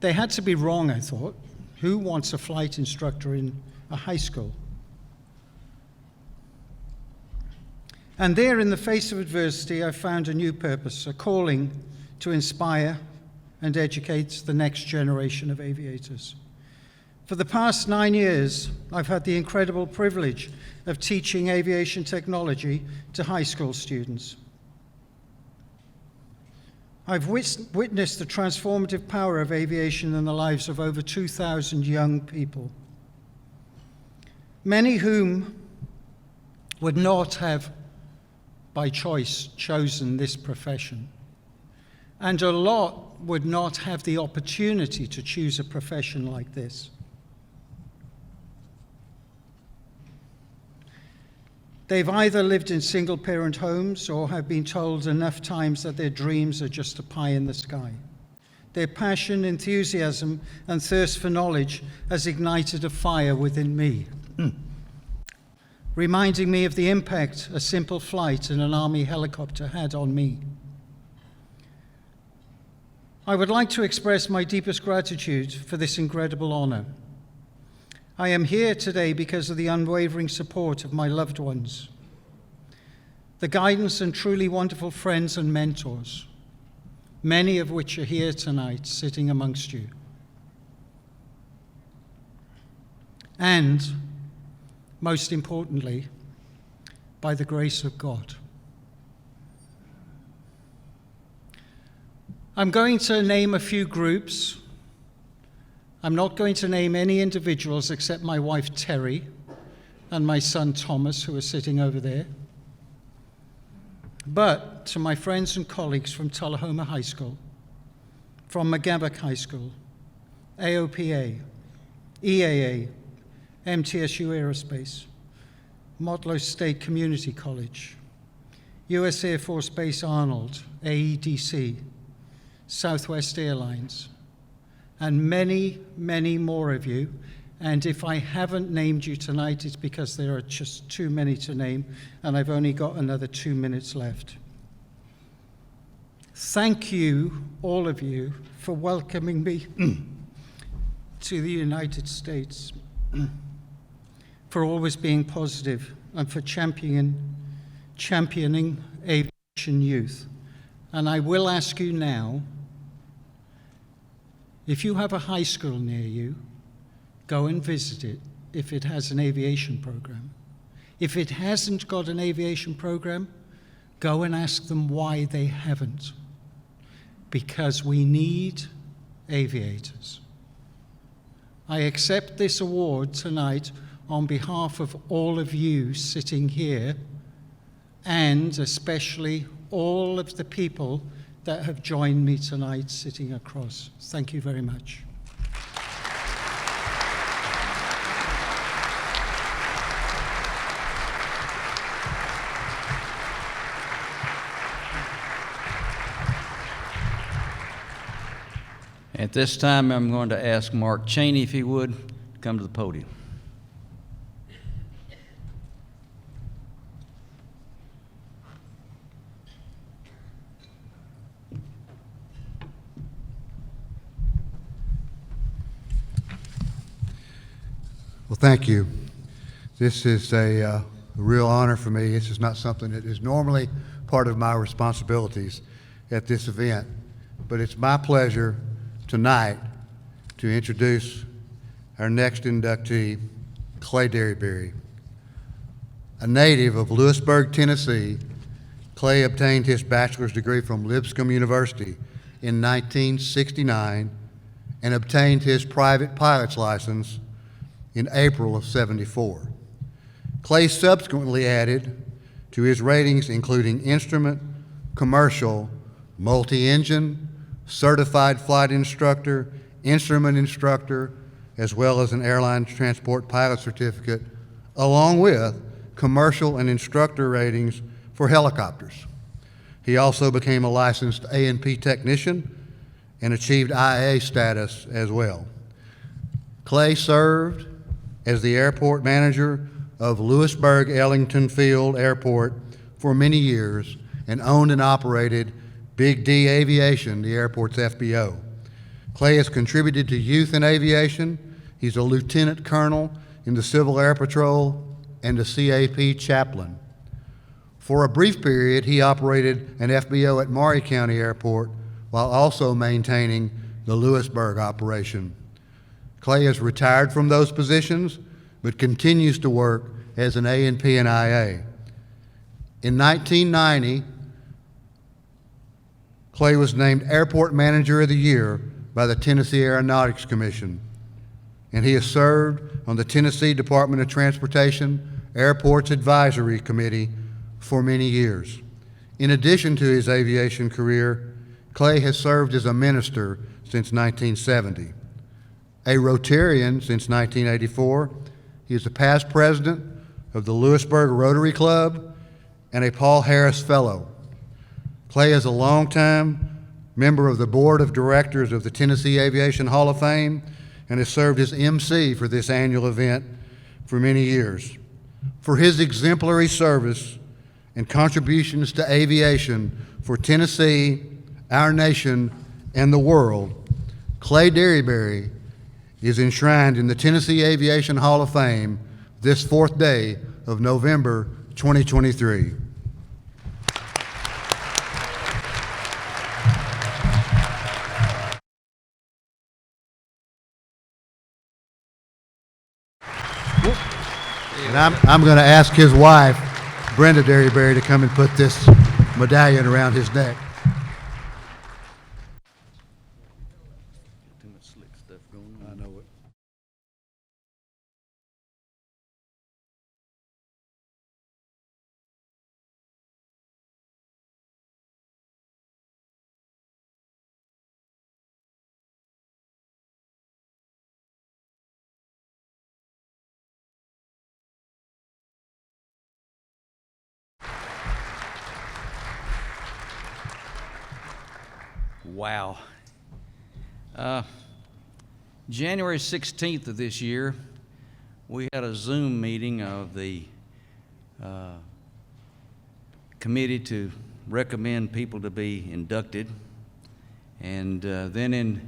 They had to be wrong, I thought. Who wants a flight instructor in a high school? And there, in the face of adversity, I found a new purpose, a calling to inspire and educate the next generation of aviators. For the past 9 years, I've had the incredible privilege of teaching aviation technology to high school students. I've witnessed the transformative power of aviation in the lives of over 2,000 young people, many whom would not have, by choice, chosen this profession. And a lot would not have the opportunity to choose a profession like this. They've either lived in single-parent homes or have been told enough times that their dreams are just a pie in the sky. Their passion, enthusiasm, and thirst for knowledge has ignited a fire within me, reminding me of the impact a simple flight in an Army helicopter had on me. I would like to express my deepest gratitude for this incredible honor. I am here today because of the unwavering support of my loved ones, the guidance and truly wonderful friends and mentors, many of which are here tonight sitting amongst you. And, most importantly, by the grace of God. I'm going to name a few groups. I'm not going to name any individuals except my wife Terry and my son Thomas, who are sitting over there. But to my friends and colleagues from Tullahoma High School, from McGavick High School, AOPA, EAA, MTSU Aerospace, Motlow State Community College, U.S. Air Force Base Arnold, AEDC, Southwest Airlines, and many, many more of you. And if I haven't named you tonight, it's because there are just too many to name, and I've only got another 2 minutes left. Thank you, all of you, for welcoming me to the United States, for always being positive, and for championing aviation youth. And I will ask you now, if you have a high school near you, go and visit it if it has an aviation program. If it hasn't got an aviation program, go and ask them why they haven't. Because we need aviators. I accept this award tonight on behalf of all of you sitting here, and especially all of the people that have joined me tonight sitting across. Thank you very much. At this time, I'm going to ask Mark Cheney, if he would, come to the podium. Well, thank you. This is a real honor for me. This is not something that is normally part of my responsibilities at this event, but it's my pleasure tonight to introduce our next inductee, Clay Derryberry. A native of Lewisburg, Tennessee, Clay obtained his bachelor's degree from Lipscomb University in 1969 and obtained his private pilot's license in April of '74. Clay subsequently added to his ratings including instrument, commercial, multi-engine, certified flight instructor, instrument instructor, as well as an airline transport pilot certificate, along with commercial and instructor ratings for helicopters. He also became a licensed A&P technician and achieved IA status as well. Clay served as the airport manager of Lewisburg-Ellington Field Airport for many years and owned and operated Big D Aviation, the airport's FBO. Clay has contributed to youth in aviation. He's a lieutenant colonel in the Civil Air Patrol and a CAP chaplain. For a brief period, he operated an FBO at Maury County Airport while also maintaining the Lewisburg operation. Clay is retired from those positions, but continues to work as an A&P and IA. In 1990, Clay was named Airport Manager of the Year by the Tennessee Aeronautics Commission, and he has served on the Tennessee Department of Transportation Airports Advisory Committee for many years. In addition to his aviation career, Clay has served as a minister since 1970. A Rotarian since 1984, he is a past president of the Lewisburg Rotary Club and a Paul Harris Fellow. Clay is a longtime member of the Board of Directors of the Tennessee Aviation Hall of Fame and has served as MC for this annual event for many years. For his exemplary service and contributions to aviation for Tennessee, our nation, and the world, Clay Derryberry is enshrined in the Tennessee Aviation Hall of Fame this 4th day of November 2023. And I'm going to ask his wife, Brenda Derryberry, to come and put this medallion around his neck. Too much slick stuff going on. I know it. Wow. January 16th of this year, we had a Zoom meeting of the committee to recommend people to be inducted. And then in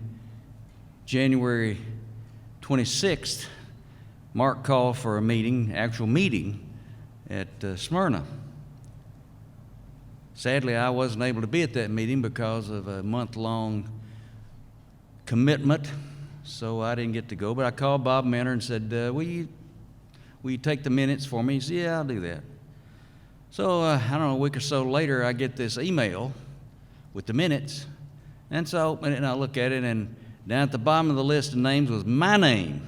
January 26th, Mark called for a meeting, actual meeting, at Smyrna. Sadly, I wasn't able to be at that meeting because of a month-long commitment so I didn't get to go. But I called Bob Mentor and said, will you take the minutes for me? He said, yeah, I'll do that. So, I don't know, a week or so later, I get this email with the minutes. And so I open it and I look at it, and down at the bottom of the list of names was my name.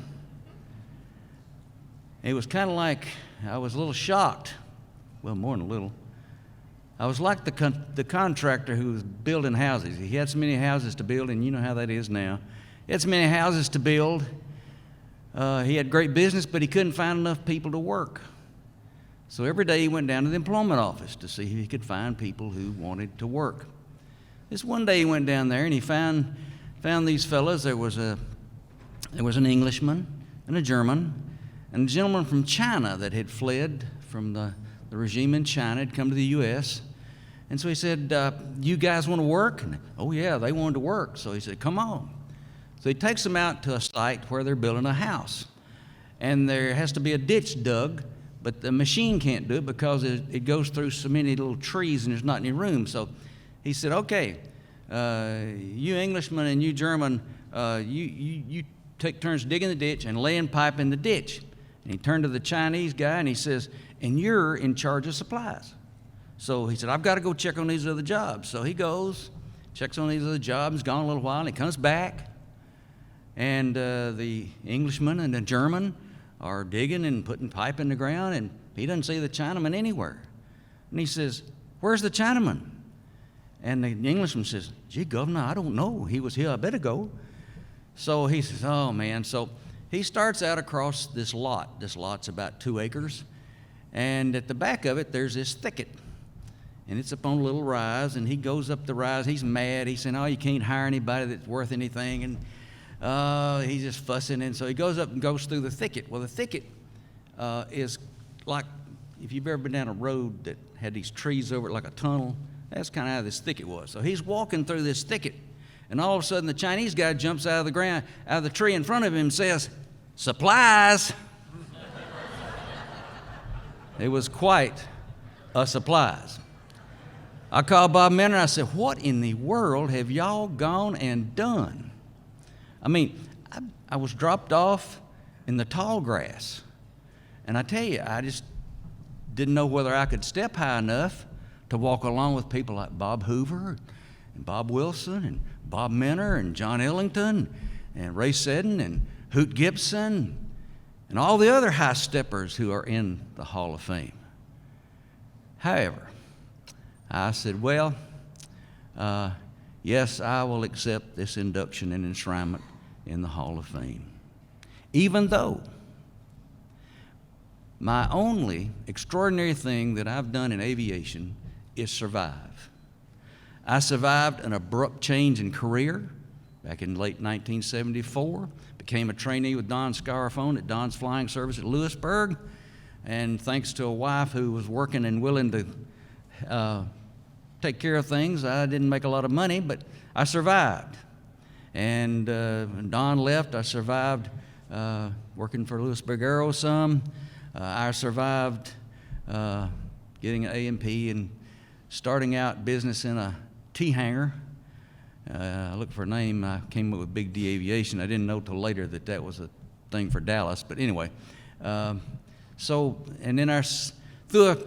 It was kind of like I was a little shocked. Well, more than a little. I was like the contractor who was building houses. He had so many houses to build, and you know how that is now. He had so many houses to build. He had great business, but he couldn't find enough people to work. So every day he went down to the employment office to see if he could find people who wanted to work. This one day he went down there and he found these fellas. There was an Englishman and a German and a gentleman from China that had fled from the regime in China, had come to the U.S. And so he said, you guys want to work? And, oh yeah, they wanted to work. So he said, come on. So he takes them out to a site where they're building a house. And there has to be a ditch dug, but the machine can't do it because it goes through so many little trees and there's not any room. So he said, okay, you Englishman and you German, you take turns digging the ditch and laying pipe in the ditch. And he turned to the Chinese guy and he says, and you're in charge of supplies. So he said, I've got to go check on these other jobs. So he goes, checks on these other jobs, gone a little while, and he comes back. And the Englishman and the German are digging and putting pipe in the ground, and he doesn't see the Chinaman anywhere. And he says, where's the Chinaman? And the Englishman says, gee, Governor, I don't know. He was here, I better go. So he says, oh, man. So he starts out across this lot. This lot's about 2 acres. And at the back of it, there's this thicket. And it's up on a little rise, and he goes up the rise. He's mad. He's saying, oh, you can't hire anybody that's worth anything. And he's just fussing. And so he goes up and goes through the thicket. Well, the thicket is like, if you've ever been down a road that had these trees over it like a tunnel, that's kind of how this thicket was. So he's walking through this thicket, and all of a sudden the Chinese guy jumps out of the ground, out of the tree in front of him and says, supplies. It was quite a surprise. I called Bob Mentor and I said, what in the world have y'all gone and done? I mean, I was dropped off in the tall grass. And I tell you, I just didn't know whether I could step high enough to walk along with people like Bob Hoover and Bob Wilson and Bob Mentor and John Ellington and Ray Seddon and Hoot Gibson and all the other high steppers who are in the Hall of Fame. However, I said, well, yes, I will accept this induction and enshrinement in the Hall of Fame, even though my only extraordinary thing that I've done in aviation is survive. I survived an abrupt change in career back in late 1974, became a trainee with Don Scarafone at Don's Flying Service at Lewisburg, and thanks to a wife who was working and willing to take care of things, I didn't make a lot of money, but I survived. And Don left, I survived working for Lewisburg Aero some. I survived getting an A&P and starting out business in a T-hangar. I looked for a name. I came up with Big D Aviation. I didn't know till later that that was a thing for Dallas. But anyway, and then through an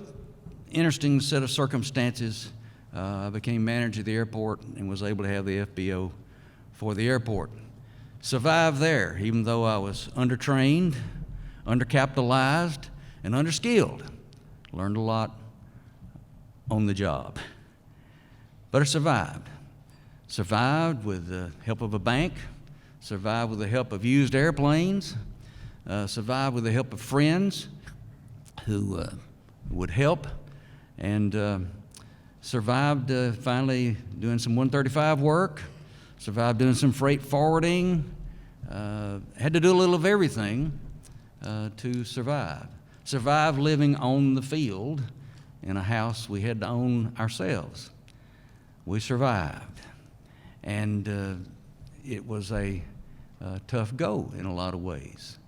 interesting set of circumstances, I became manager of the airport and was able to have the FBO for the airport. Survived there, even though I was undertrained, undercapitalized, and underskilled. Learned a lot on the job. But I survived. Survived with the help of a bank, survived with the help of used airplanes, survived with the help of friends who would help, and survived finally doing some 135 work, survived doing some freight forwarding, had to do a little of everything to survive. Survived living on the field in a house we had to own ourselves. We survived. And it was a tough go in a lot of ways.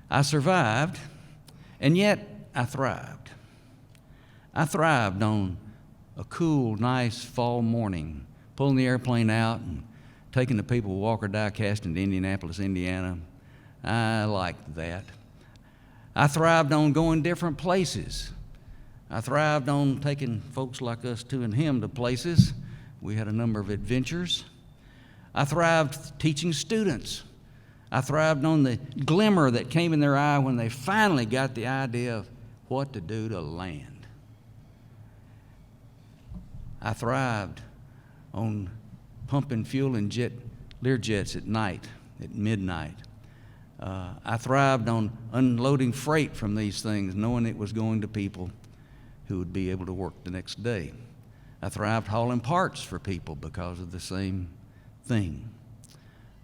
I survived, and yet I thrived. I thrived on a cool, nice fall morning, pulling the airplane out and taking the people of Walker Die Casting to Indianapolis, Indiana. I liked that. I thrived on going different places. I thrived on taking folks like us, two and him, to places. We had a number of adventures. I thrived teaching students. I thrived on the glimmer that came in their eye when they finally got the idea of what to do to land. I thrived on pumping fuel in Learjets at night, at midnight. I thrived on unloading freight from these things, knowing it was going to people who would be able to work the next day. I thrived hauling parts for people because of the same thing.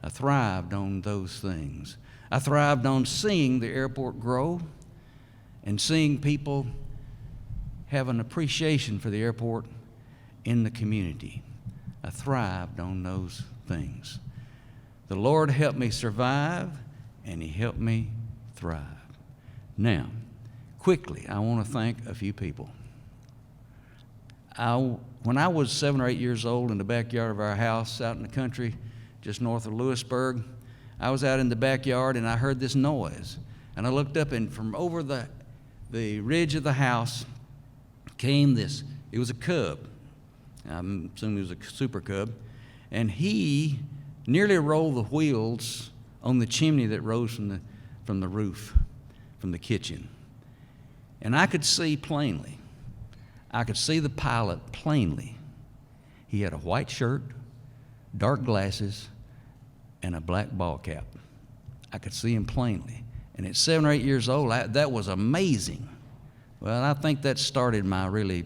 I thrived on those things. I thrived on seeing the airport grow and seeing people have an appreciation for the airport in the community. I thrived on those things. The Lord helped me survive, and He helped me thrive. Now, quickly, I want to thank a few people. When I was 7 or 8 years old, in the backyard of our house out in the country, just north of Lewisburg, I was out in the backyard and I heard this noise. And I looked up, and from over the ridge of the house came this. It was a cub. I'm assuming it was a super cub. And he nearly rolled the wheels on the chimney that rose from the roof, from the kitchen. And I could see plainly. I could see the pilot plainly. He had a white shirt, dark glasses, and a black ball cap. I could see him plainly. And at 7 or 8 years old, that was amazing. Well, I think that started my really,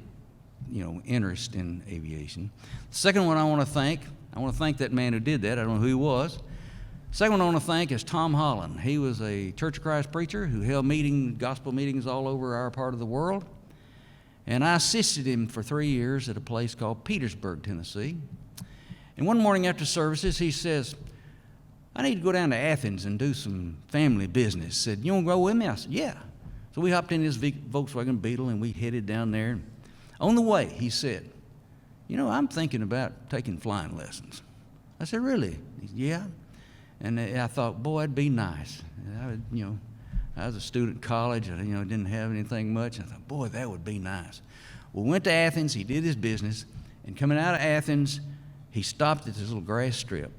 interest in aviation. The second one I want to thank that man who did that. I don't know who he was. Second one I want to thank is Tom Holland. He was a Church of Christ preacher who held gospel meetings all over our part of the world. And I assisted him for 3 years at a place called Petersburg, Tennessee. And one morning after services, he says, I need to go down to Athens and do some family business. He said, you want to go with me? I said, yeah. So we hopped in his Volkswagen Beetle and we headed down there. On the way, he said, I'm thinking about taking flying lessons. I said, really? He said, yeah. And I thought, boy, it'd be nice. I was a student in college. I didn't have anything much. I thought, boy, that would be nice. We went to Athens. He did his business. And coming out of Athens, he stopped at this little grass strip.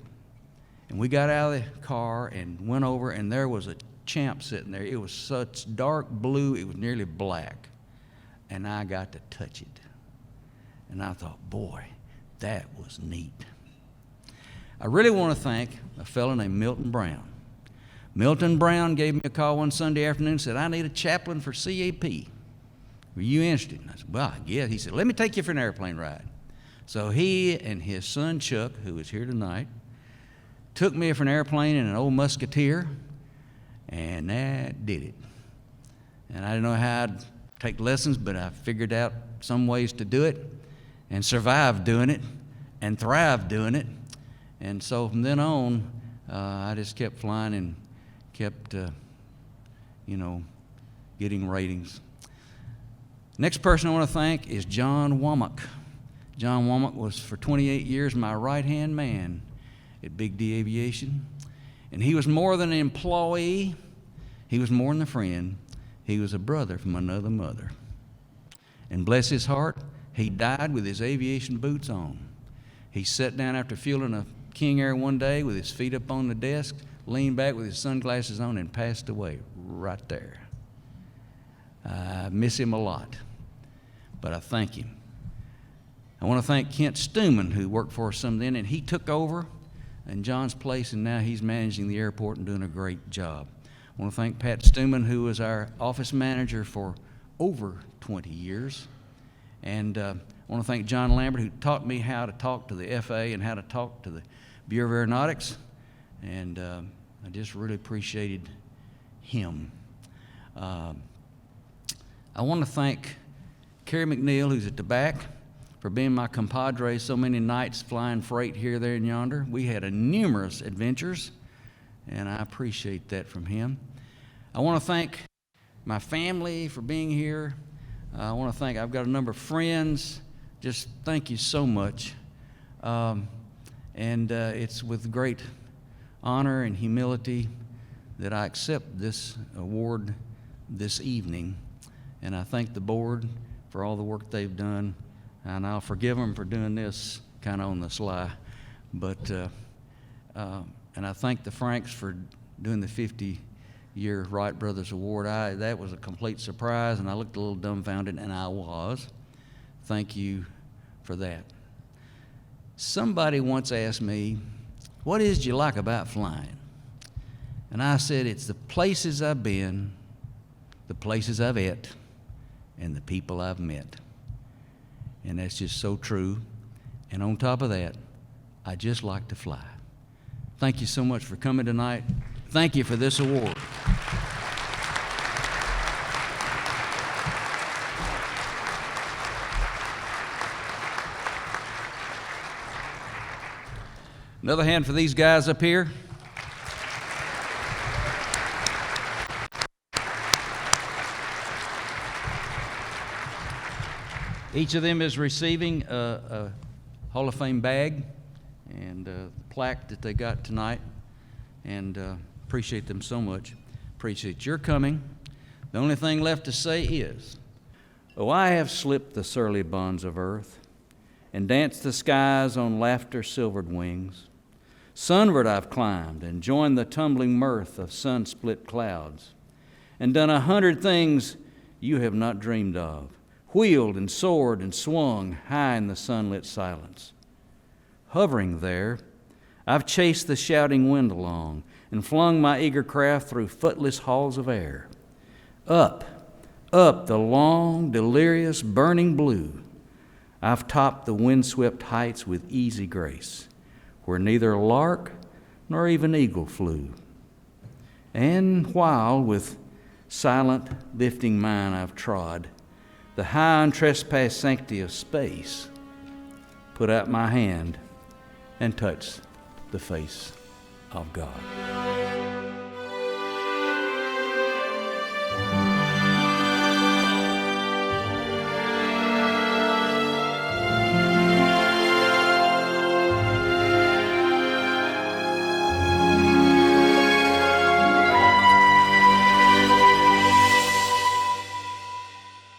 And we got out of the car and went over, and there was a champ sitting there. It was such dark blue, it was nearly black. And I got to touch it. And I thought, boy, that was neat. I really want to thank a fellow named Milton Brown. Milton Brown gave me a call one Sunday afternoon and said, I need a chaplain for CAP. Were you interested? And I said, well, yeah. He said, let me take you for an airplane ride. So he and his son Chuck, who is here tonight, took me for an airplane in an old Musketeer, and that did it. And I didn't know how I'd take lessons, but I figured out some ways to do it and survived doing it and thrived doing it. And so from then on, I just kept flying and kept, getting ratings. Next person I want to thank is John Womack. John Womack was for 28 years my right-hand man at Big D Aviation. And he was more than an employee. He was more than a friend. He was a brother from another mother. And bless his heart, he died with his aviation boots on. He sat down after fueling a King Air one day with his feet up on the desk, leaned back with his sunglasses on, and passed away right there. I miss him a lot, but I thank him. I want to thank Kent Stuman, who worked for us some then, and he took over in John's place, and now he's managing the airport and doing a great job. I want to thank Pat Stuman, who was our office manager for over 20 years. And I want to thank John Lambert, who taught me how to talk to the FAA and how to talk to the Bureau of Aeronautics. And I just really appreciated him. I want to thank Kerry McNeil, who's at the back, for being my compadre so many nights flying freight here, there, and yonder. We had numerous adventures, and I appreciate that from him. I want to thank my family for being here. I want to thank, I've got a number of friends. Just thank you so much. And And it's with great honor and humility that I accept this award this evening. And I thank the board for all the work they've done. And I'll forgive them for doing this kind of on the sly. But, and I thank the Franks for doing the 50-year Wright Brothers Award. That was a complete surprise, and I looked a little dumbfounded, and I was. Thank you for that. Somebody once asked me, what is it you like about flying? And I said, it's the places I've been, the places I've ate, and the people I've met. And that's just so true. And on top of that, I just like to fly. Thank you so much for coming tonight. Thank you for this award. Another hand for these guys up here. Each of them is receiving a Hall of Fame bag and a plaque that they got tonight, and appreciate them so much. Appreciate your coming. The only thing left to say is, oh, I have slipped the surly bonds of earth and danced the skies on laughter-silvered wings. Sunward I've climbed and joined the tumbling mirth of sun-split clouds, and done 100 things you have not dreamed of, wheeled and soared and swung high in the sunlit silence. Hovering there, I've chased the shouting wind along and flung my eager craft through footless halls of air. Up, up the long, delirious, burning blue, I've topped the windswept heights with easy grace, where neither lark nor even eagle flew. And while with silent, lifting mind I've trod the high untrespassed sanctity of space, put out my hand and touched the face of God.